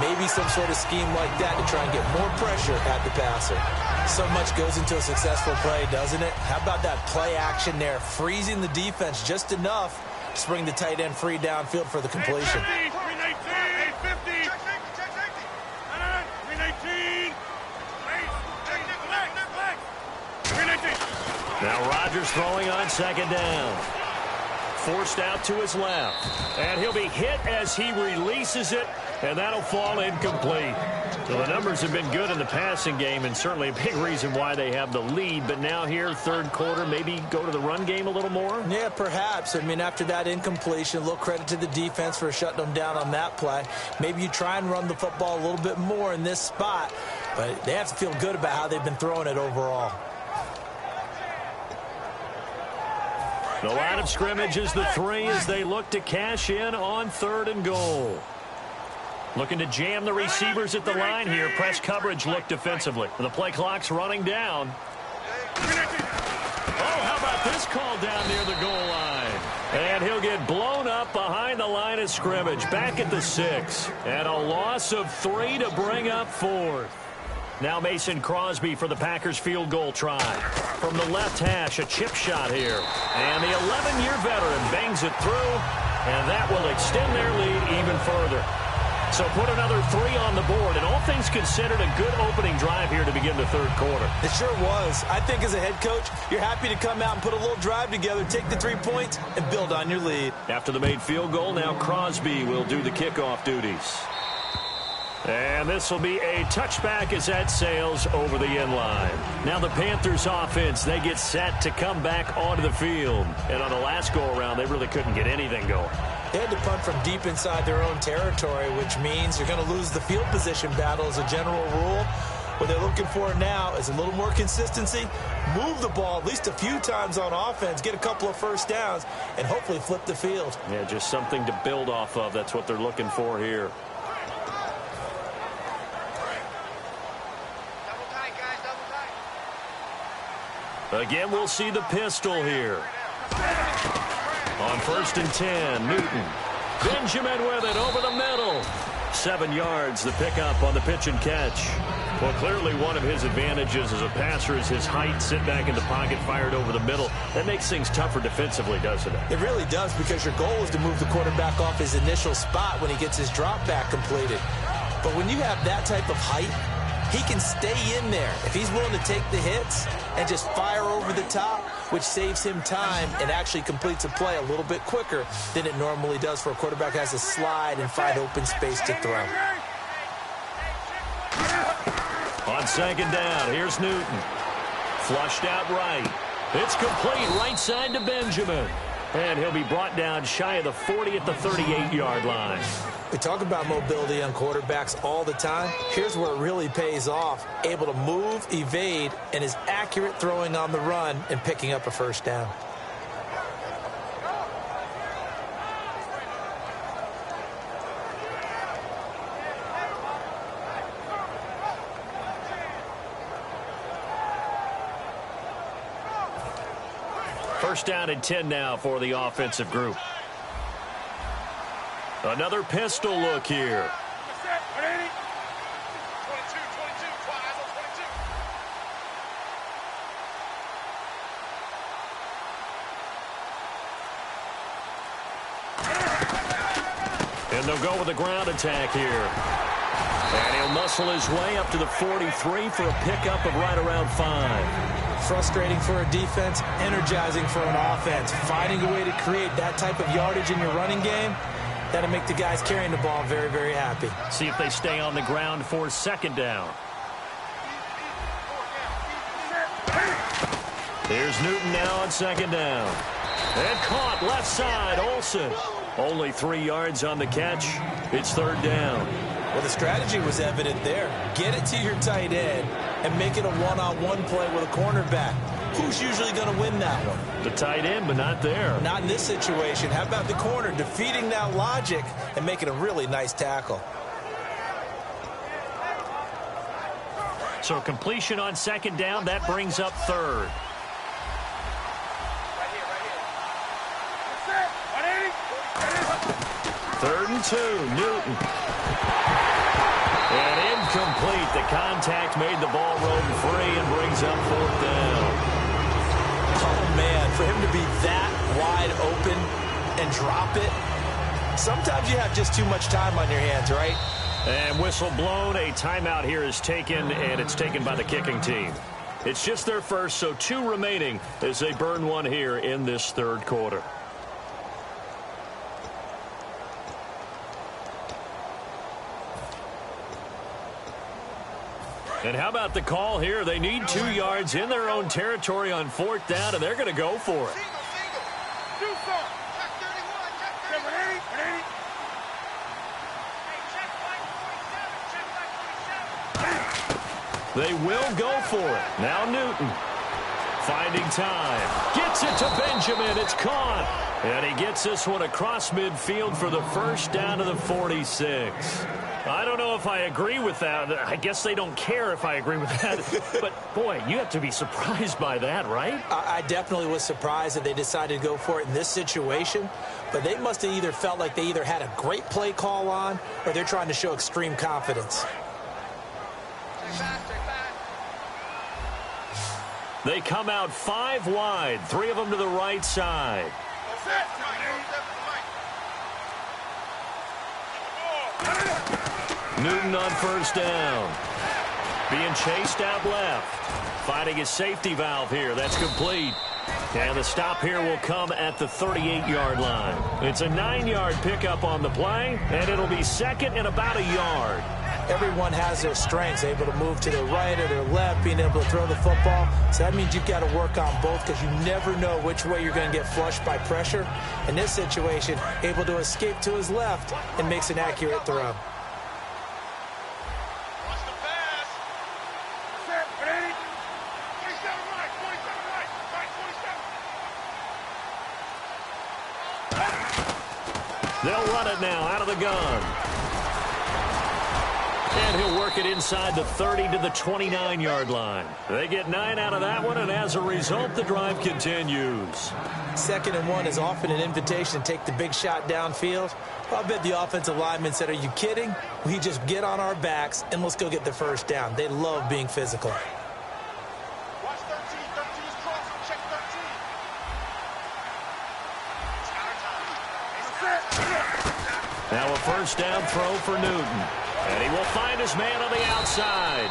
Maybe some sort of scheme like that to try and get more pressure at the passer. So much goes into a successful play, doesn't it? How about that play action there, freezing the defense just enough to bring the tight end free downfield for the completion. Now Rodgers throwing on second down. Forced out to his left. And he'll be hit as he releases it, and that'll fall incomplete. So the numbers have been good in the passing game, and certainly a big reason why they have the lead. But now here, third quarter, maybe go to the run game a little more? Yeah, perhaps. I mean, after that incompletion, a little credit to the defense for shutting them down on that play. Maybe you try and run the football a little bit more in this spot, but they have to feel good about how they've been throwing it overall. The line of scrimmage is the 3 as they look to cash in on 3rd and goal. Looking to jam the receivers at the line here. Press coverage look defensively. The play clock's running down. Oh, how about this call down near the goal line? And he'll get blown up behind the line of scrimmage. Back at the 6. And a loss of 3 to bring up 4th. Now Mason Crosby for the Packers field goal try. From the left hash, a chip shot here. And the 11-year veteran bangs it through, and that will extend their lead even further. So put another 3 on the board, and all things considered, a good opening drive here to begin the third quarter. It sure was. I think as a head coach, you're happy to come out and put a little drive together, take the 3 points, and build on your lead. After the made field goal, now Crosby will do the kickoff duties. And this will be a touchback as that sails over the end line. Now the Panthers offense, they get set to come back onto the field. And on the last go-around, they really couldn't get anything going. They had to punt from deep inside their own territory, which means you're going to lose the field position battle as a general rule. What they're looking for now is a little more consistency, move the ball at least a few times on offense, get a couple of first downs, and hopefully flip the field. Yeah, just something to build off of. That's what they're looking for here. Again, we'll see the pistol here. On 1st and 10, Newton. Benjamin with it over the middle. 7 yards, the pickup on the pitch and catch. Well, clearly one of his advantages as a passer is his height. Sit back in the pocket, fired over the middle. That makes things tougher defensively, doesn't it? It really does, because your goal is to move the quarterback off his initial spot when he gets his drop back completed. But when you have that type of height, he can stay in there if he's willing to take the hits and just fire over the top, which saves him time and actually completes a play a little bit quicker than it normally does for a quarterback who has to slide and find open space to throw. On 2nd down, here's Newton. Flushed out right. It's complete right side to Benjamin. And he'll be brought down shy of the 40 at the 38-yard line. We talk about mobility on quarterbacks all the time. Here's where it really pays off. Able to move, evade, and is accurate throwing on the run and picking up a first down. First down and 10 now for the offensive group. Another pistol look here. And they'll go with a ground attack here. And he'll muscle his way up to the 43 for a pickup of right around 5. Frustrating for a defense, energizing for an offense. Finding a way to create that type of yardage in your running game, that'll make the guys carrying the ball very, very happy. See if they stay on the ground for 2nd down. Here's Newton now on 2nd down. And caught left side, Olsen. Only 3 yards on the catch. It's 3rd down. Well, the strategy was evident there. Get it to your tight end and make it a one-on-one play with a cornerback. Who's usually going to win that one? The tight end, but not there. Not in this situation. How about the corner defeating that logic and making a really nice tackle? So completion on 2nd down, that brings up 3rd. Third and 2, Newton. And incomplete. The contact made the ball roam free and brings up 4th down. Oh, man, for him to be that wide open and drop it, sometimes you have just too much time on your hands, right? And whistle blown. A timeout here is taken, and it's taken by the kicking team. It's just their first, so 2 remaining as they burn one here in this third quarter. And how about the call here? They need 2 yards in their own territory on 4th down, and they're going to go for it. They will go for it. Now Newton finding time. Gets it to Benjamin. It's caught. And he gets this one across midfield for the first down to the 46. I don't know if I agree with that. I guess they don't care if I agree with that. But, boy, you have to be surprised by that, right? I definitely was surprised that they decided to go for it in this situation. But they must have either felt like they either had a great play call on or they're trying to show extreme confidence. They come out 5 wide, 3 of them to the right side. Newton on first down. Being chased out left. Finding his safety valve here. That's complete. And the stop here will come at the 38-yard line. It's a 9-yard pickup on the play, and it'll be second and about a yard. Everyone has their strengths, able to move to their right or their left, being able to throw the football. So that means you've got to work on both because you never know which way you're going to get flushed by pressure. In this situation, able to escape to his left and makes an accurate throw. They'll run it now out of the gun. And he'll work it inside the 30 to the 29-yard line. They get 9 out of that one, and as a result, the drive continues. 2nd and 1 is often an invitation to take the big shot downfield. I bet the offensive lineman said, are you kidding? We just get on our backs, and let's go get the first down. They love being physical. Watch 13. 13 is crossing. Check 13. Now a first down throw for Newton. And he will find his man on the outside.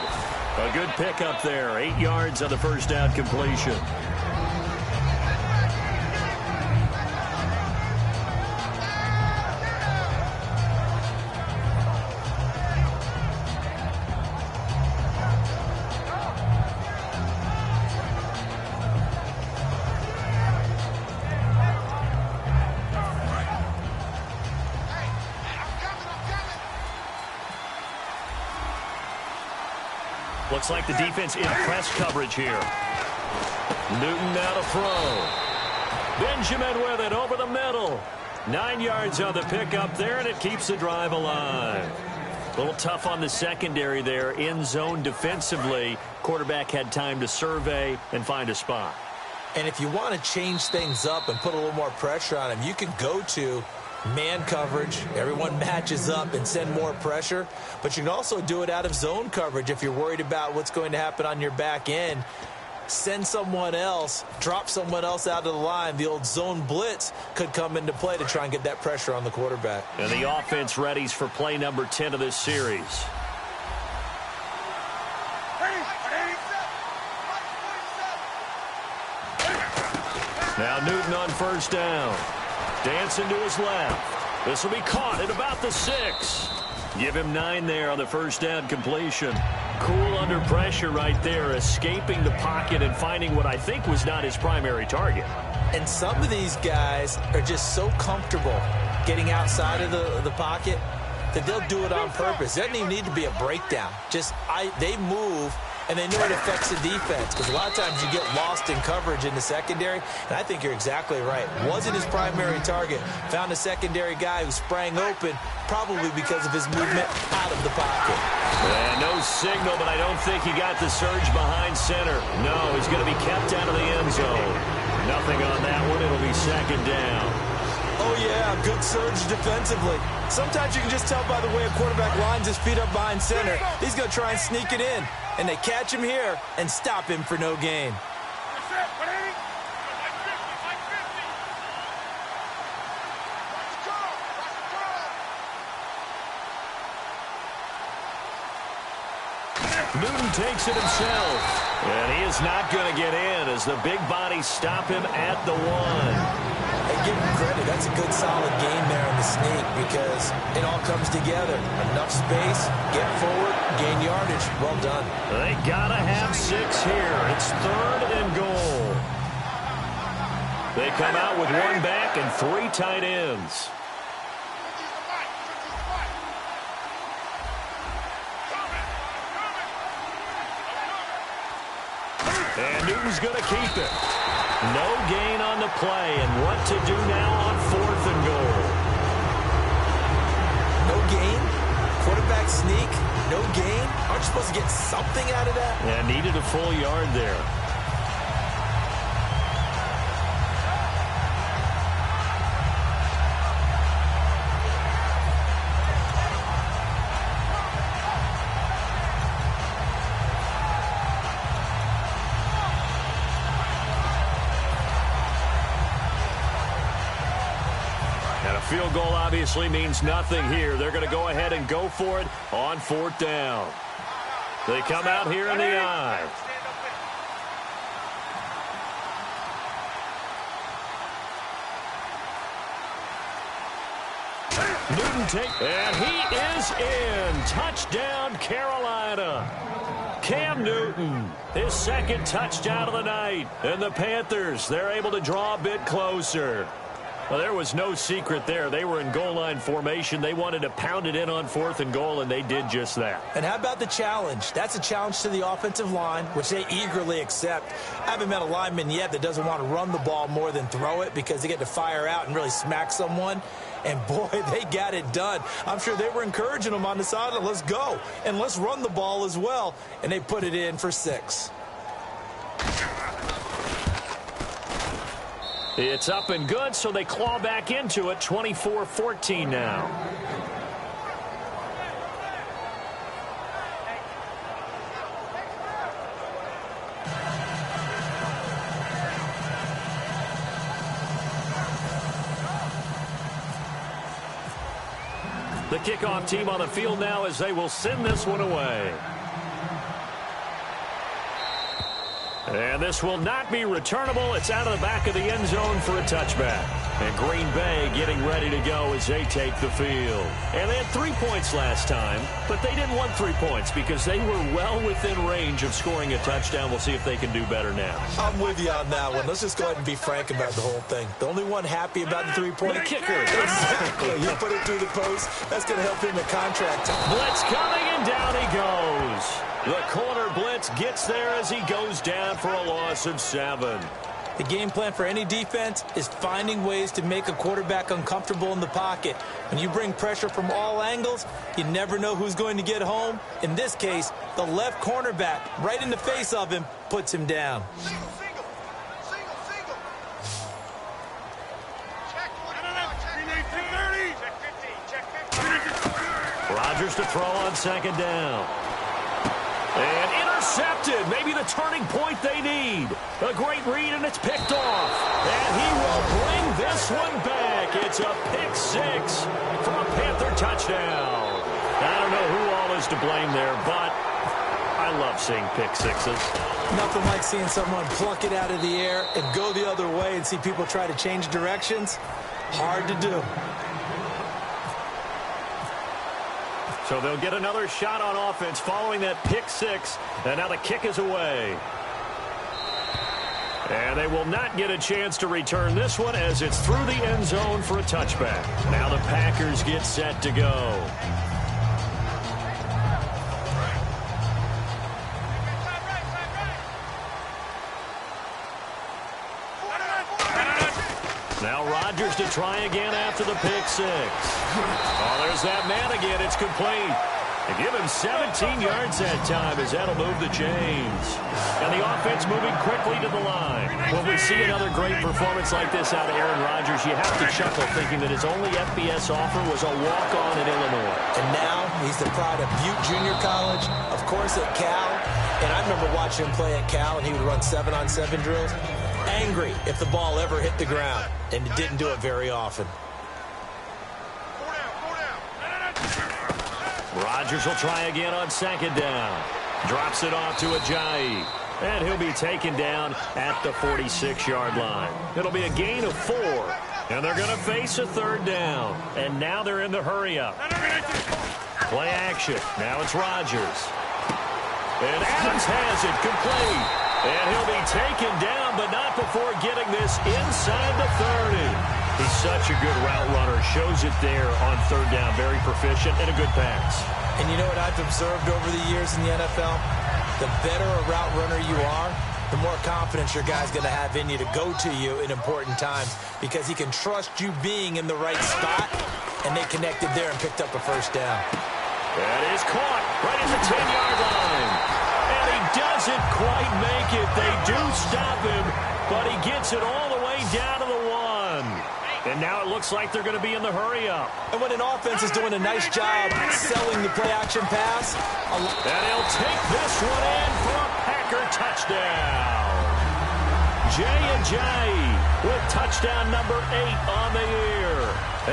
A good pickup there. 8 yards on the first down completion. Looks like the defense in press coverage here. Newton now to throw. Benjamin with it over the middle. 9 yards on the pickup there, and it keeps the drive alive. A little tough on the secondary there. In zone defensively. Quarterback had time to survey and find a spot. And if you want to change things up and put a little more pressure on him, you can go to man coverage. Everyone matches up and send more pressure. But you can also do it out of zone coverage if you're worried about what's going to happen on your back end. Send someone else, drop someone else out of the line. The old zone blitz could come into play to try and get that pressure on the quarterback. And the offense readies for play number 10 of this series. Now Newton on first down. Dancing to his left. This will be caught at about the 6. Give him 9 there on the first down completion. Cool under pressure right there, escaping the pocket and finding what I think was not his primary target. And some of these guys are just so comfortable getting outside of the pocket that they'll do it on purpose. It doesn't even need to be a breakdown. They move, and they know it affects the defense because a lot of times you get lost in coverage in the secondary, and I think you're exactly right. Wasn't his primary target. Found a secondary guy who sprang open, probably because of his movement out of the pocket. No signal, but I don't think he got the surge behind center. No, he's going to be kept out of the end zone. Nothing on that one. It'll be second down. Oh, yeah, good surge defensively. Sometimes you can just tell by the way a quarterback lines his feet up behind center. He's going to try and sneak it in. And they catch him here and stop him for no gain. Newton takes it himself. And he is not going to get in as the big bodies stop him at the 1. Hey, give him credit. That's a good, solid game there in the sneak because it all comes together. Enough space, get forward, gain yardage. Well done. They got to have 6 here. It's 3rd and goal. They come out with 1 back and 3 tight ends. And Newton's going to keep it. No gain on the play. And what to do now on 4th and goal? No gain? Quarterback sneak? No gain? Aren't you supposed to get something out of that? Yeah, needed a full yard there. Field goal obviously means nothing here. They're going to go ahead and go for it on 4th down. They come out here in the I. Newton and he is in. Touchdown, Carolina. Cam Newton, his 2nd touchdown of the night. And the Panthers, they're able to draw a bit closer. Well, there was no secret there. They were in goal line formation. They wanted to pound it in on 4th and goal, and they did just that. And how about the challenge? That's a challenge to the offensive line, which they eagerly accept. I haven't met a lineman yet that doesn't want to run the ball more than throw it because they get to fire out and really smack someone. And, boy, they got it done. I'm sure they were encouraging them on the sideline. Let's go, and let's run the ball as well. And they put it in for 6. It's up and good, so they claw back into it, 24-14 now. The kickoff team on the field now as they will send this one away. And this will not be returnable. It's out of the back of the end zone for a touchback. And Green Bay getting ready to go as they take the field. And they had 3 points last time, but they didn't want 3 points because they were well within range of scoring a touchdown. We'll see if they can do better now. I'm with you on that one. Let's just go ahead and be frank about the whole thing. The only one happy about the 3-point The kicker. Exactly. You put it through the post. That's going to help him in contract time. Blitz coming, and down he goes. The corner blitz gets there as he goes down for a loss of 7. The game plan for any defense is finding ways to make a quarterback uncomfortable in the pocket. When you bring pressure from all angles, you never know who's going to get home. In this case, the left cornerback, right in the face of him, puts him down. Single. Check 30. Check 50. Rodgers to throw on 2nd down. And intercepted. Maybe the turning point they need. A great read, and it's picked off. And he will bring this one back. It's a pick 6 for a Panther touchdown. I don't know who all is to blame there, but I love seeing pick 6s. Nothing like seeing someone pluck it out of the air and go the other way and see people try to change directions. Hard to do. So they'll get another shot on offense following that pick 6. And now the kick is away. And they will not get a chance to return this one as it's through the end zone for a touchback. Now the Packers get set to go. Now Rodgers to try again after the pick 6. Oh, there's that man again. It's complete. They give him 17 yards that time as that'll move the chains. And the offense moving quickly to the line. When we see another great performance like this out of Aaron Rodgers, you have to chuckle thinking that his only FBS offer was a walk-on at Illinois. And now he's the pride of Butte Junior College, of course at Cal. And I remember watching him play at Cal, and he would run 7-on-7 drills. Angry if the ball ever hit the ground, and it didn't do it very often. Rodgers will try again on 2nd down. Drops it off to Ajayi. And he'll be taken down at the 46-yard line. It'll be a gain of 4. And they're going to face a third down. And now they're in the hurry-up. Play action. Now it's Rodgers. And Adams has it complete. And he'll be taken down, but not before getting this inside the 30. He's such a good route runner. Shows it there on third down. Very proficient and a good pass. And you know what I've observed over the years in the NFL? The better a route runner you are, the more confidence your guy's going to have in you to go to you in important times because he can trust you being in the right spot, and they connected there and picked up a first down. That is caught right at the 10-yard line. And he doesn't quite make it. They do stop him, but he gets it all the way down to the 1. And now it looks like they're going to be in the hurry-up. And when an offense is doing a nice job selling the play-action pass. And he'll take this one in for a Packer touchdown. Jay Ajayi with touchdown number 8 on the year.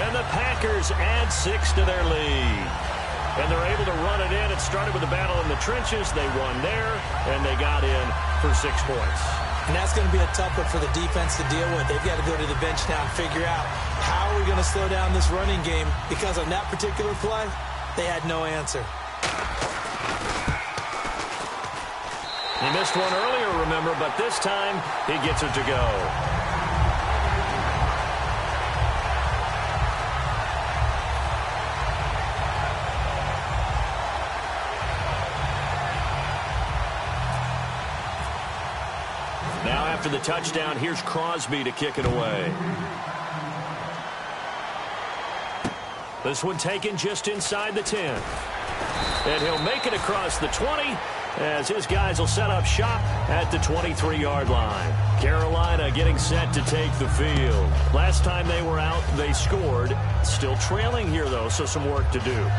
And the Packers add 6 to their lead. And they're able to run it in. It started with a battle in the trenches. They won there, and they got in for 6 points. And that's going to be a tough one for the defense to deal with. They've got to go to the bench now and figure out how are we going to slow down this running game, because on that particular play, they had no answer. He missed one earlier, remember, but this time he gets it to go. Now after the touchdown, here's Crosby to kick it away. This one taken just inside the 10. And he'll make it across the 20 as his guys will set up shop at the 23-yard line. Carolina getting set to take the field. Last time they were out, they scored. Still trailing here, though, so some work to do.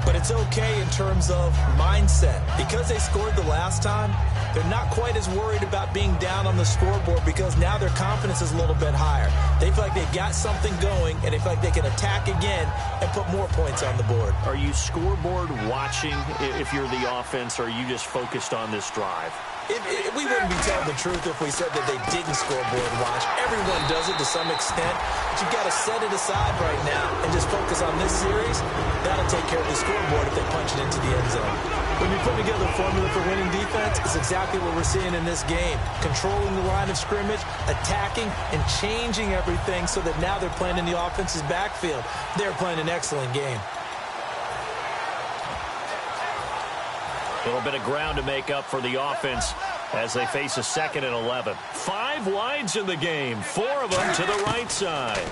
But it's okay in terms of mindset. Because they scored the last time, they're not quite as worried about being down on the scoreboard because now their confidence is a little bit higher. They feel like they've got something going, and they feel like they can attack again and put more points on the board. Are you scoreboard watching if you're the offense, or are you just focused on this drive? We wouldn't be telling the truth if we said that they didn't scoreboard watch. Everyone does it to some extent. But you've got to set it aside right now and just focus on this series. That'll take care of the scoreboard if they punch it into the end zone. When you put together a formula for winning defense, it's exactly what we're seeing in this game. Controlling the line of scrimmage, attacking, and changing everything so that now they're playing in the offense's backfield. They're playing an excellent game. A little bit of ground to make up for the offense as they face a 2nd and 11. 5 wides in the game, 4 of them to the right side.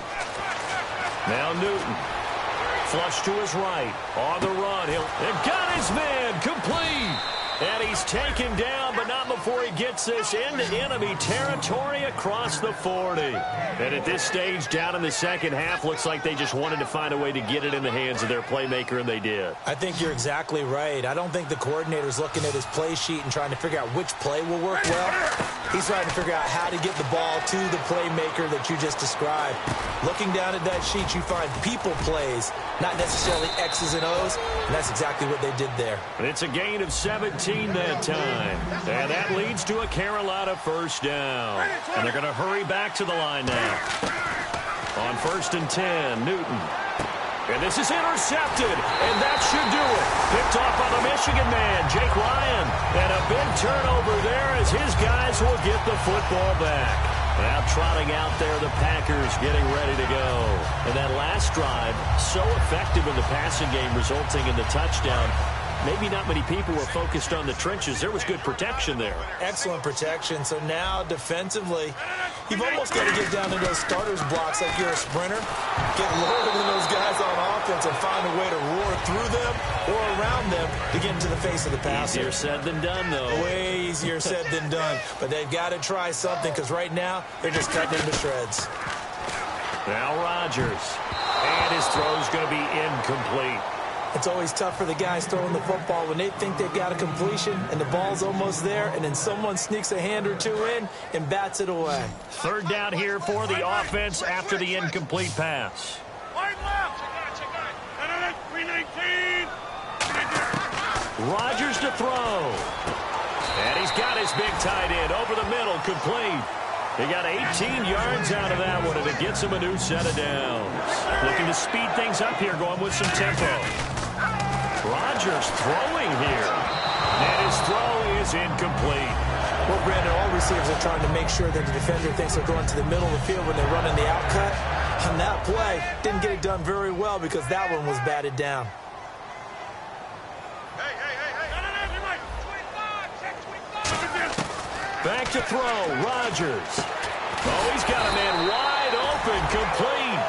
Now Newton. Flush to his right. On the run. He'll got his man complete. And he's taken down, but not before he gets this into enemy territory across the 40. And at this stage, down in the second half, looks like they just wanted to find a way to get it in the hands of their playmaker, and they did. I think you're exactly right. I don't think the coordinator's looking at his play sheet and trying to figure out which play will work well. He's trying to figure out how to get the ball to the playmaker that you just described. Looking down at that sheet, you find people plays, not necessarily X's and O's, and that's exactly what they did there. And it's a gain of 17 that time. And that leads to a Carolina first down. And they're going to hurry back to the line now. On 1st and 10, Newton. And this is intercepted, and that should do it. Picked off by the Michigan man, Jake Ryan. And a big turnover there as his guys will get the football back. Now trotting out there, the Packers getting ready to go. And that last drive, so effective in the passing game, resulting in the touchdown. Maybe not many people were focused on the trenches. There was good protection there. Excellent protection. So now, defensively, you've almost got to get down to those starters blocks like you're a sprinter. Get lower than those guys on offense and find a way to roar through them or around them to get into the face of the passer. Easier said than done, though. Way easier said than done. But they've got to try something because right now, they're just cutting into shreds. Now Rodgers. And his throw's going to be incomplete. It's always tough for the guys throwing the football when they think they've got a completion and the ball's almost there, and then someone sneaks a hand or two in and bats it away. 3rd down here for the offense after the incomplete pass. Wide left. 319. Rodgers to throw. And he's got his big tight end over the middle, complete. He got 18 yards out of that one, and it gets him a new set of downs. Looking to speed things up here, going with some tempo. Rodgers throwing here. And his throw is incomplete. Well, Brandon, all receivers are trying to make sure that the defender thinks they're going to the middle of the field when they're running the outcut. On that play, didn't get it done very well because that one was batted down. Back to throw, Rodgers. Oh, he's got a man wide open, complete.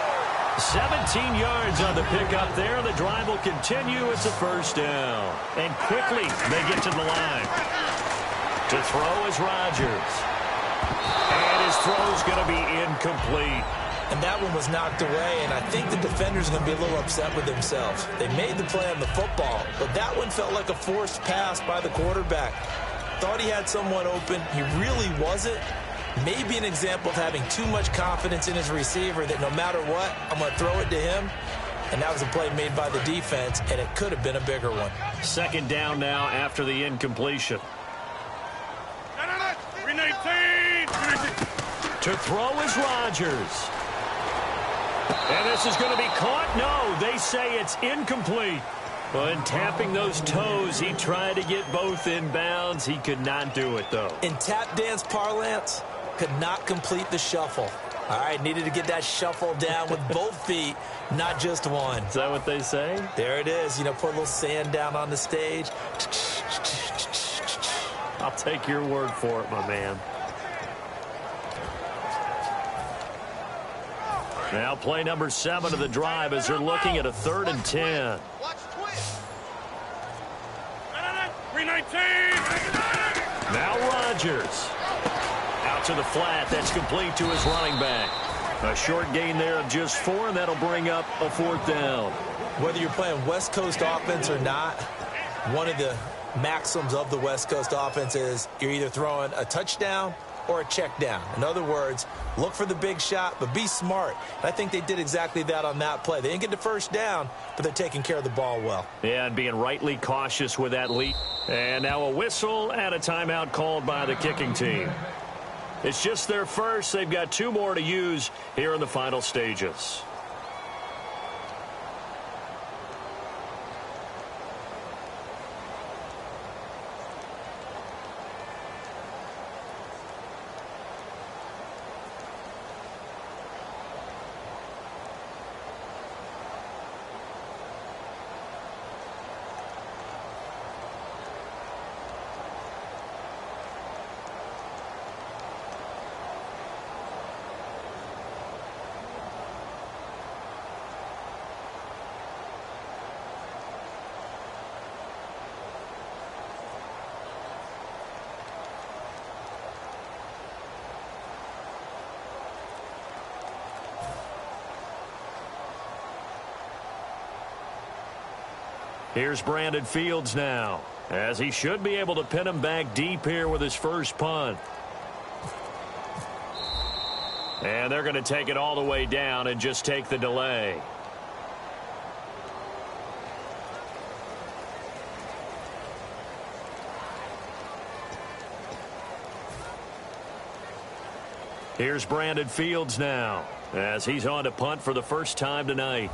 17 yards on the pickup there. The drive will continue. It's a first down. And quickly, they get to the line. To throw is Rodgers. And his throw's going to be incomplete. And that one was knocked away, and I think the defender's going to be a little upset with themselves. They made the play on the football, but that one felt like a forced pass by the quarterback. Thought he had someone open. He really wasn't. Maybe an example of having too much confidence in his receiver that no matter what, I'm going to throw it to him. And that was a play made by the defense, and it could have been a bigger one. Second down now after the incompletion. 319. To throw is Rodgers. And this is going to be caught. No, they say it's incomplete. But in tapping those toes, he tried to get both in bounds. He could not do it, though. In tap dance parlance, could not complete the shuffle. All right, needed to get that shuffle down with both feet, not just one. Is that what they say? There it is. You know, put a little sand down on the stage. I'll take your word for it, my man. Now play number 7 of the drive as they're looking at a 3rd and 10. 319. Now Rodgers. Out to the flat. That's complete to his running back. A short gain there of just 4, and that'll bring up a 4th down. Whether you're playing West Coast offense or not, one of the maxims of the West Coast offense is you're either throwing a touchdown or a check down. In other words, look for the big shot, but be smart. And I think they did exactly that on that play. They didn't get the first down, but they're taking care of the ball well. Yeah, and being rightly cautious with that lead. And now a whistle and a timeout called by the kicking team. It's just their first. They've got 2 more to use here in the final stages. Here's Brandon Fields now, as he should be able to pin him back deep here with his first punt. And they're going to take it all the way down and just take the delay. Here's Brandon Fields now, as he's on to punt for the first time tonight.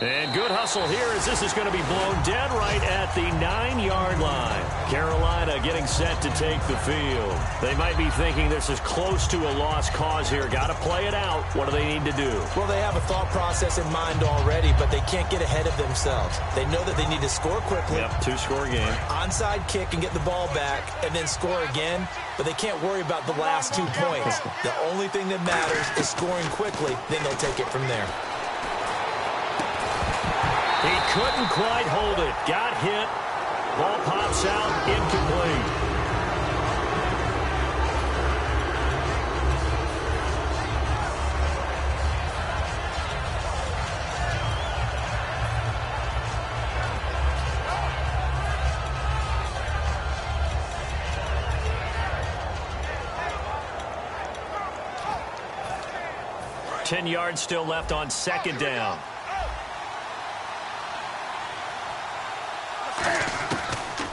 And good hustle here as this is going to be blown dead right at the 9-yard line. Carolina getting set to take the field. They might be thinking this is close to a lost cause here. Got to play it out. What do they need to do? Well, they have a thought process in mind already, but they can't get ahead of themselves. They know that they need to score quickly. Yep, 2-score game. Onside kick and get the ball back and then score again, but they can't worry about the last 2 points. The only thing that matters is scoring quickly, then they'll take it from there. He couldn't quite hold it. Got hit. Ball pops out. Incomplete. 10 yards still left on second down.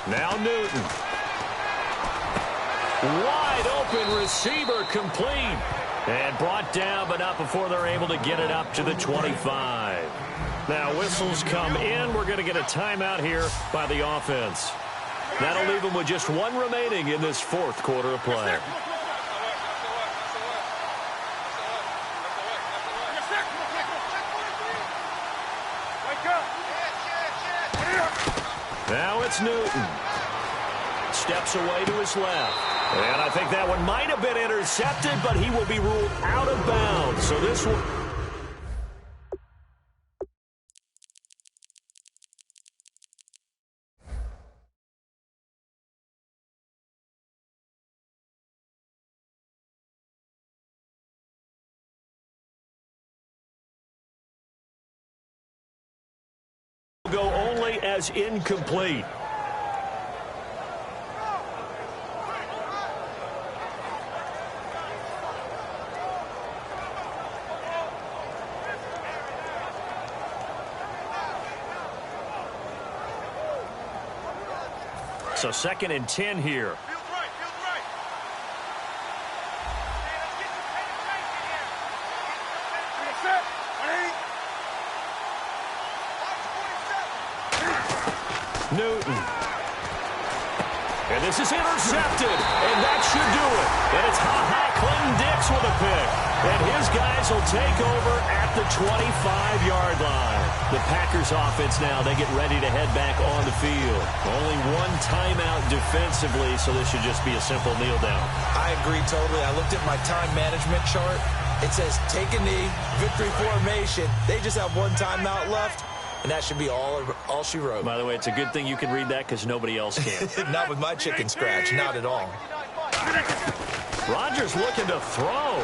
Now Newton. Wide open receiver, complete. And brought down, but not before they're able to get it up to the 25. Now whistles come in. We're going to get a timeout here by the offense. That'll leave them with just one remaining in this fourth quarter of play. Now it's Newton. Steps away to his left. And I think that one might have been intercepted, but he will be ruled out of bounds. So this one... go only as incomplete. So 2nd and 10 here. Newton. And this is intercepted, and that should do it. And it's Clinton Dix with a pick. And his guys will take over at the 25-yard line. The Packers offense now, they get ready to head back on the field. Only one timeout defensively, so this should just be a simple kneel down. I agree totally. I looked at my time management chart. It says take a knee, victory formation. They just have one timeout left. And that should be all she wrote. By the way, it's a good thing you can read that because nobody else can. Not with my chicken scratch. Not at all. Rodgers looking to throw.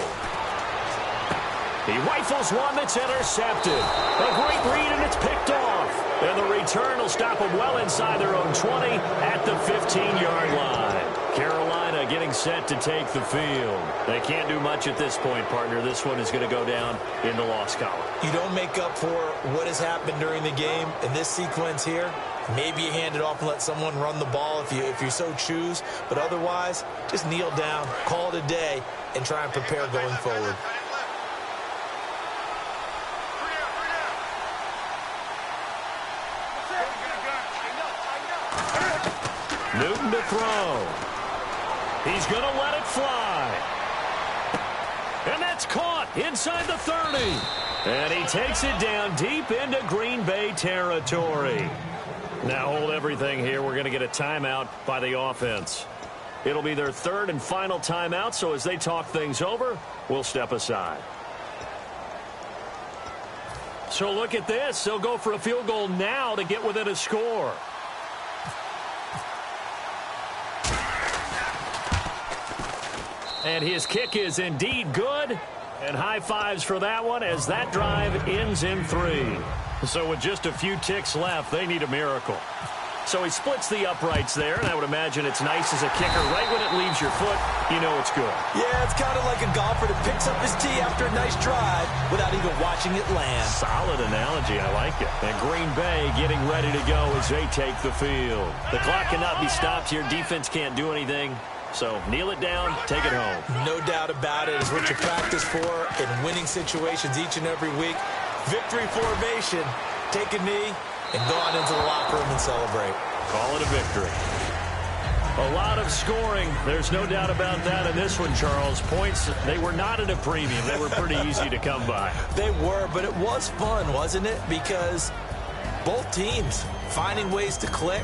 He rifles one that's intercepted. A great read, and it's picked off. And the return will stop them well inside their own 20 at the 15-yard line. Carolina getting set to take the field. They can't do much at this point, partner. This one is going to go down in the loss column. You don't make up for what has happened during the game in this sequence here. Maybe you hand it off and let someone run the ball if you so choose. But otherwise, just kneel down, call it a day, and try and prepare going forward. Newton to throw. He's going to let it fly. And that's caught inside the 30. And he takes it down deep into Green Bay territory. Now hold everything here. We're going to get a timeout by the offense. It'll be their third and final timeout, so as they talk things over, we'll step aside. So look at this. They'll go for a field goal now to get within a score. And his kick is indeed good. And high fives for that one as that drive ends in 3. So with just a few ticks left, they need a miracle. So he splits the uprights there, and I would imagine it's nice as a kicker. Right when it leaves your foot, you know it's good. Yeah, it's kind of like a golfer that picks up his tee after a nice drive without even watching it land. Solid analogy. I like it. And Green Bay getting ready to go as they take the field. The clock cannot be stopped here. Defense can't do anything. So kneel it down, take it home. No doubt about it. It's what you practice for in winning situations each and every week. Victory formation. Take a knee and go on into the locker room and celebrate. Call it a victory. A lot of scoring. There's no doubt about that in this one, Charles. Points, they were not at a premium. They were pretty easy to come by. They were, but it was fun, wasn't it? Because both teams finding ways to click.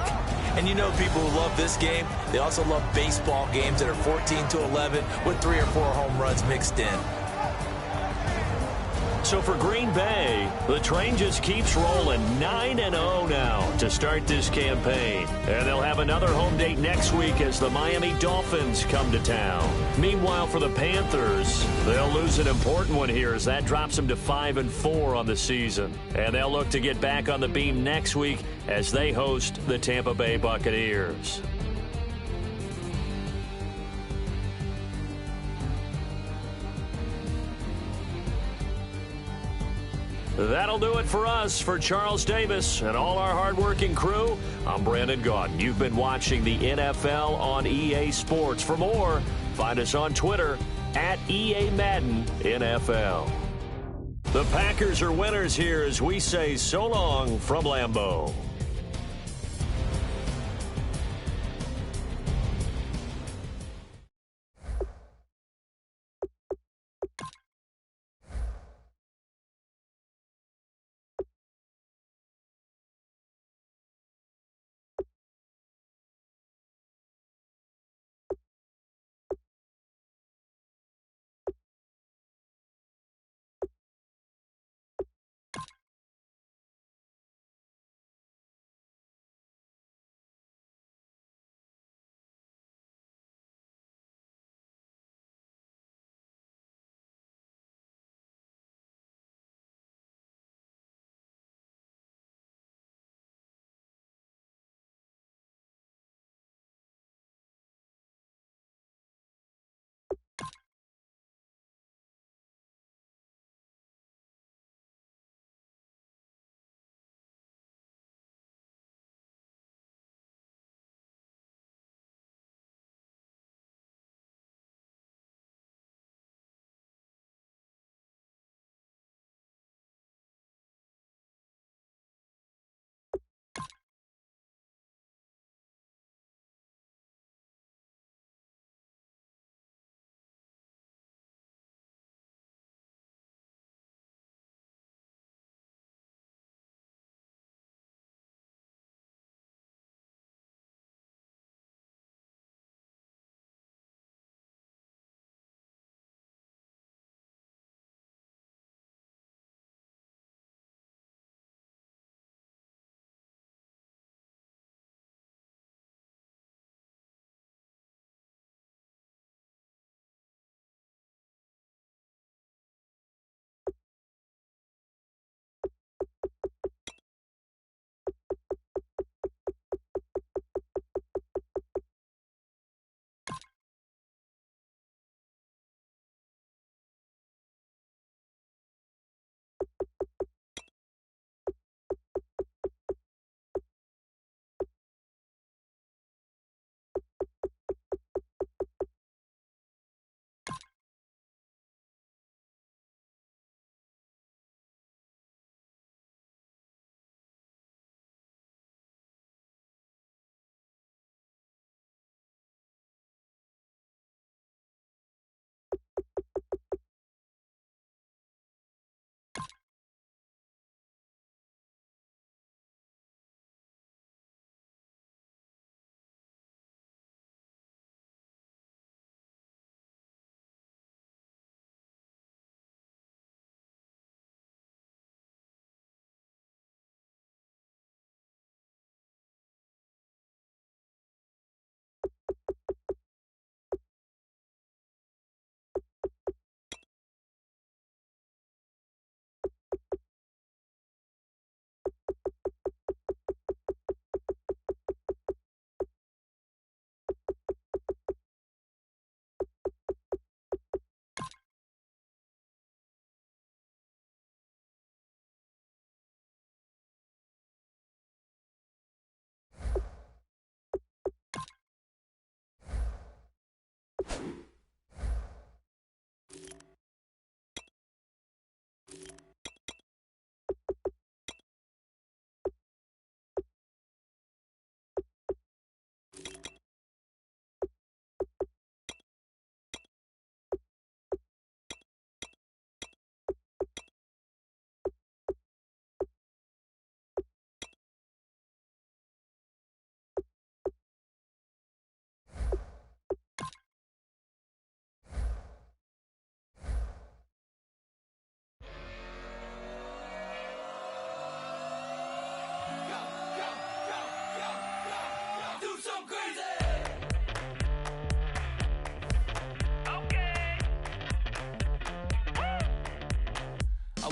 And you know people who love this game, they also love baseball games that are 14-11 with 3 or 4 home runs mixed in. So for Green Bay, the train just keeps rolling 9-0 now to start this campaign. And they'll have another home date next week as the Miami Dolphins come to town. Meanwhile, for the Panthers, they'll lose an important one here as that drops them to 5-4 on the season. And they'll look to get back on the beam next week as they host the Tampa Bay Buccaneers. That'll do it for us. For Charles Davis and all our hardworking crew, I'm Brandon Gaudin. You've been watching the NFL on EA Sports. For more, find us on Twitter at EA Madden NFL. The Packers are winners here as we say so long from Lambeau.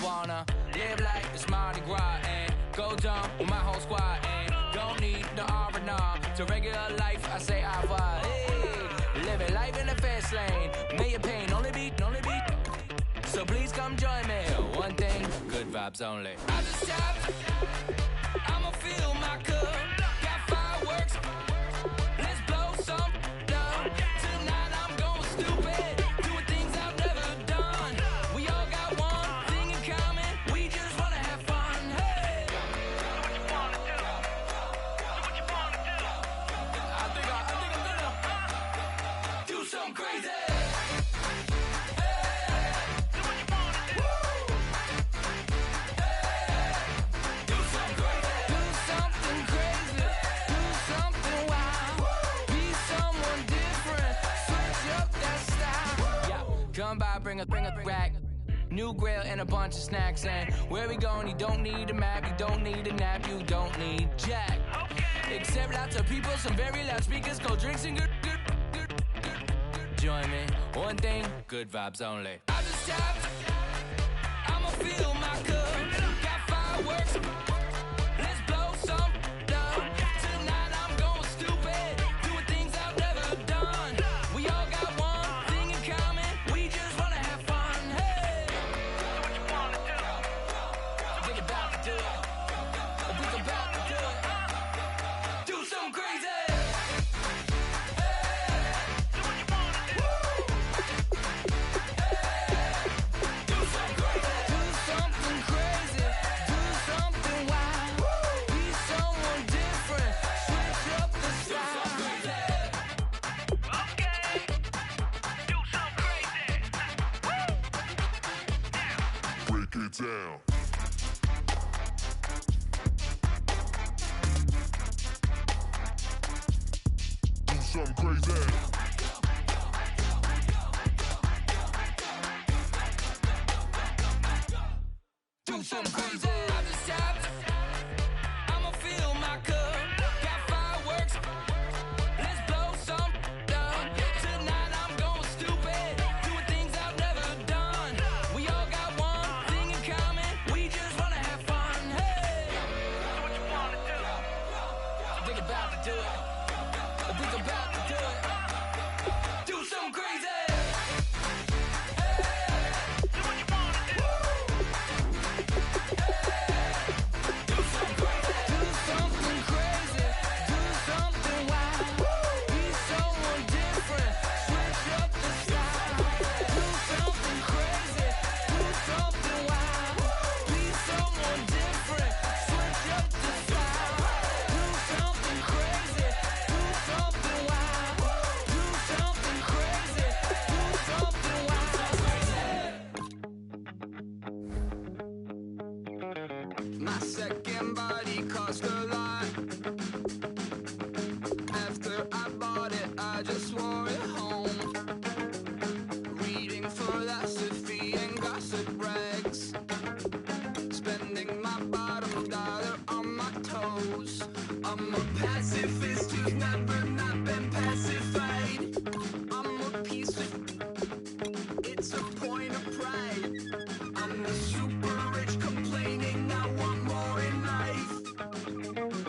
wanna live like it's Mardi Gras and go dumb with my whole squad and don't need the R&R to regular life. I say I vibe. Hey, living life in the fast lane. May your pain only be. So please come join me. One thing, good vibes. vibes only. I just tapped, I'ma fill my cup. Got fireworks, let's blow some up. Tonight I'm going stupid, doing things I've never done. We all got one thing in common, we just wanna have fun. Hey, do what you wanna do. Do what you wanna do. I think I'm gonna do something crazy. Come by, bring a rack. New grill and a bunch of snacks. And where we going, you don't need a map. You don't need a nap. You don't need jack. Okay. Except lots of people, some very loud speakers, cold drinks and good. Join me. One thing, good vibes only. I just tapped, I'ma fill my cup. Got fireworks, let's blow some up. Tonight I'm going stupid, doing things I've never done. We all got one thing in common, we just wanna have fun. Hey, do what you wanna do. I think about to do it. I think about to do it. Do something crazy. Down. Do something crazy. Do something crazy. I just tapped, I'ma fill my cup. Got fireworks, let's blow some up. Tonight I'm going stupid, doing things I've never done. We all got one thing in common, we just wanna have fun. Hey, do what you wanna do. I think about to do it. I think about to do it. Do something crazy. My second body cost a lot. After I bought it, I just wore it home. Reading philosophy and gossip rags. Spending my bottom dollar on my toes. I'm a pacifist who's never not been pacified. I'm a piece of... It's a point of pride. I'm the super rich complaining I want more in life.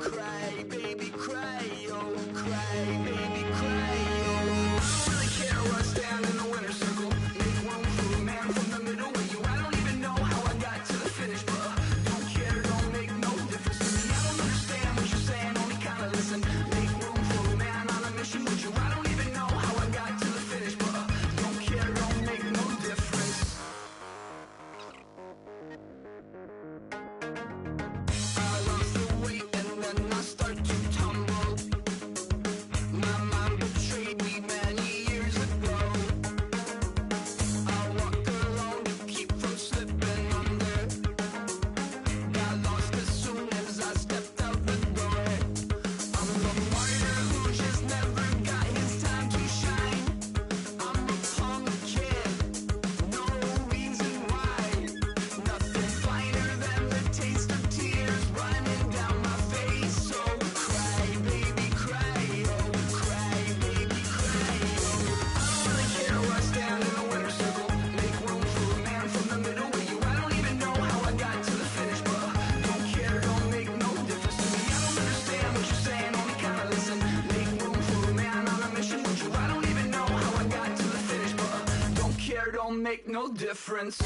Cry, baby, cry, oh, cry, baby, cry, oh. I don't really care what's down in the winner's circle. Make room for a man from the middle with you. I don't even know how I got to the finish, but don't care, don't make no difference to me. I don't understand what you're saying, only kinda listen. Make room for a man on a mission with you. I don't even know how I got to the finish, but don't care, don't make no difference. I lost the weight and then I start to tumble. My mom betrayed me many years ago. I walk alone to keep from slipping under. Got lost as soon as I stepped out the door. I'm the martyr who just never got his time to shine. I'm a punk kid, no reason why. Nothing finer than the taste of tears running down my face. So cry, baby, cry, oh, cry, baby, cry, oh. I don't really care what's down in the winner's circle. Make room for a man from the middle with you. I don't even know how I got to the finish, but don't care, don't make no difference to me. I don't understand what you're saying, only kinda listen. Make room for a man on a mission with you. I don't even know how I got to the finish, but don't care, don't make no difference.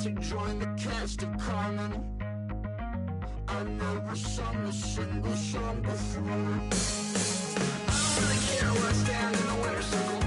to join the cast of Carmen. I've never sung a single song before. I don't really care where I stand in the winter circle.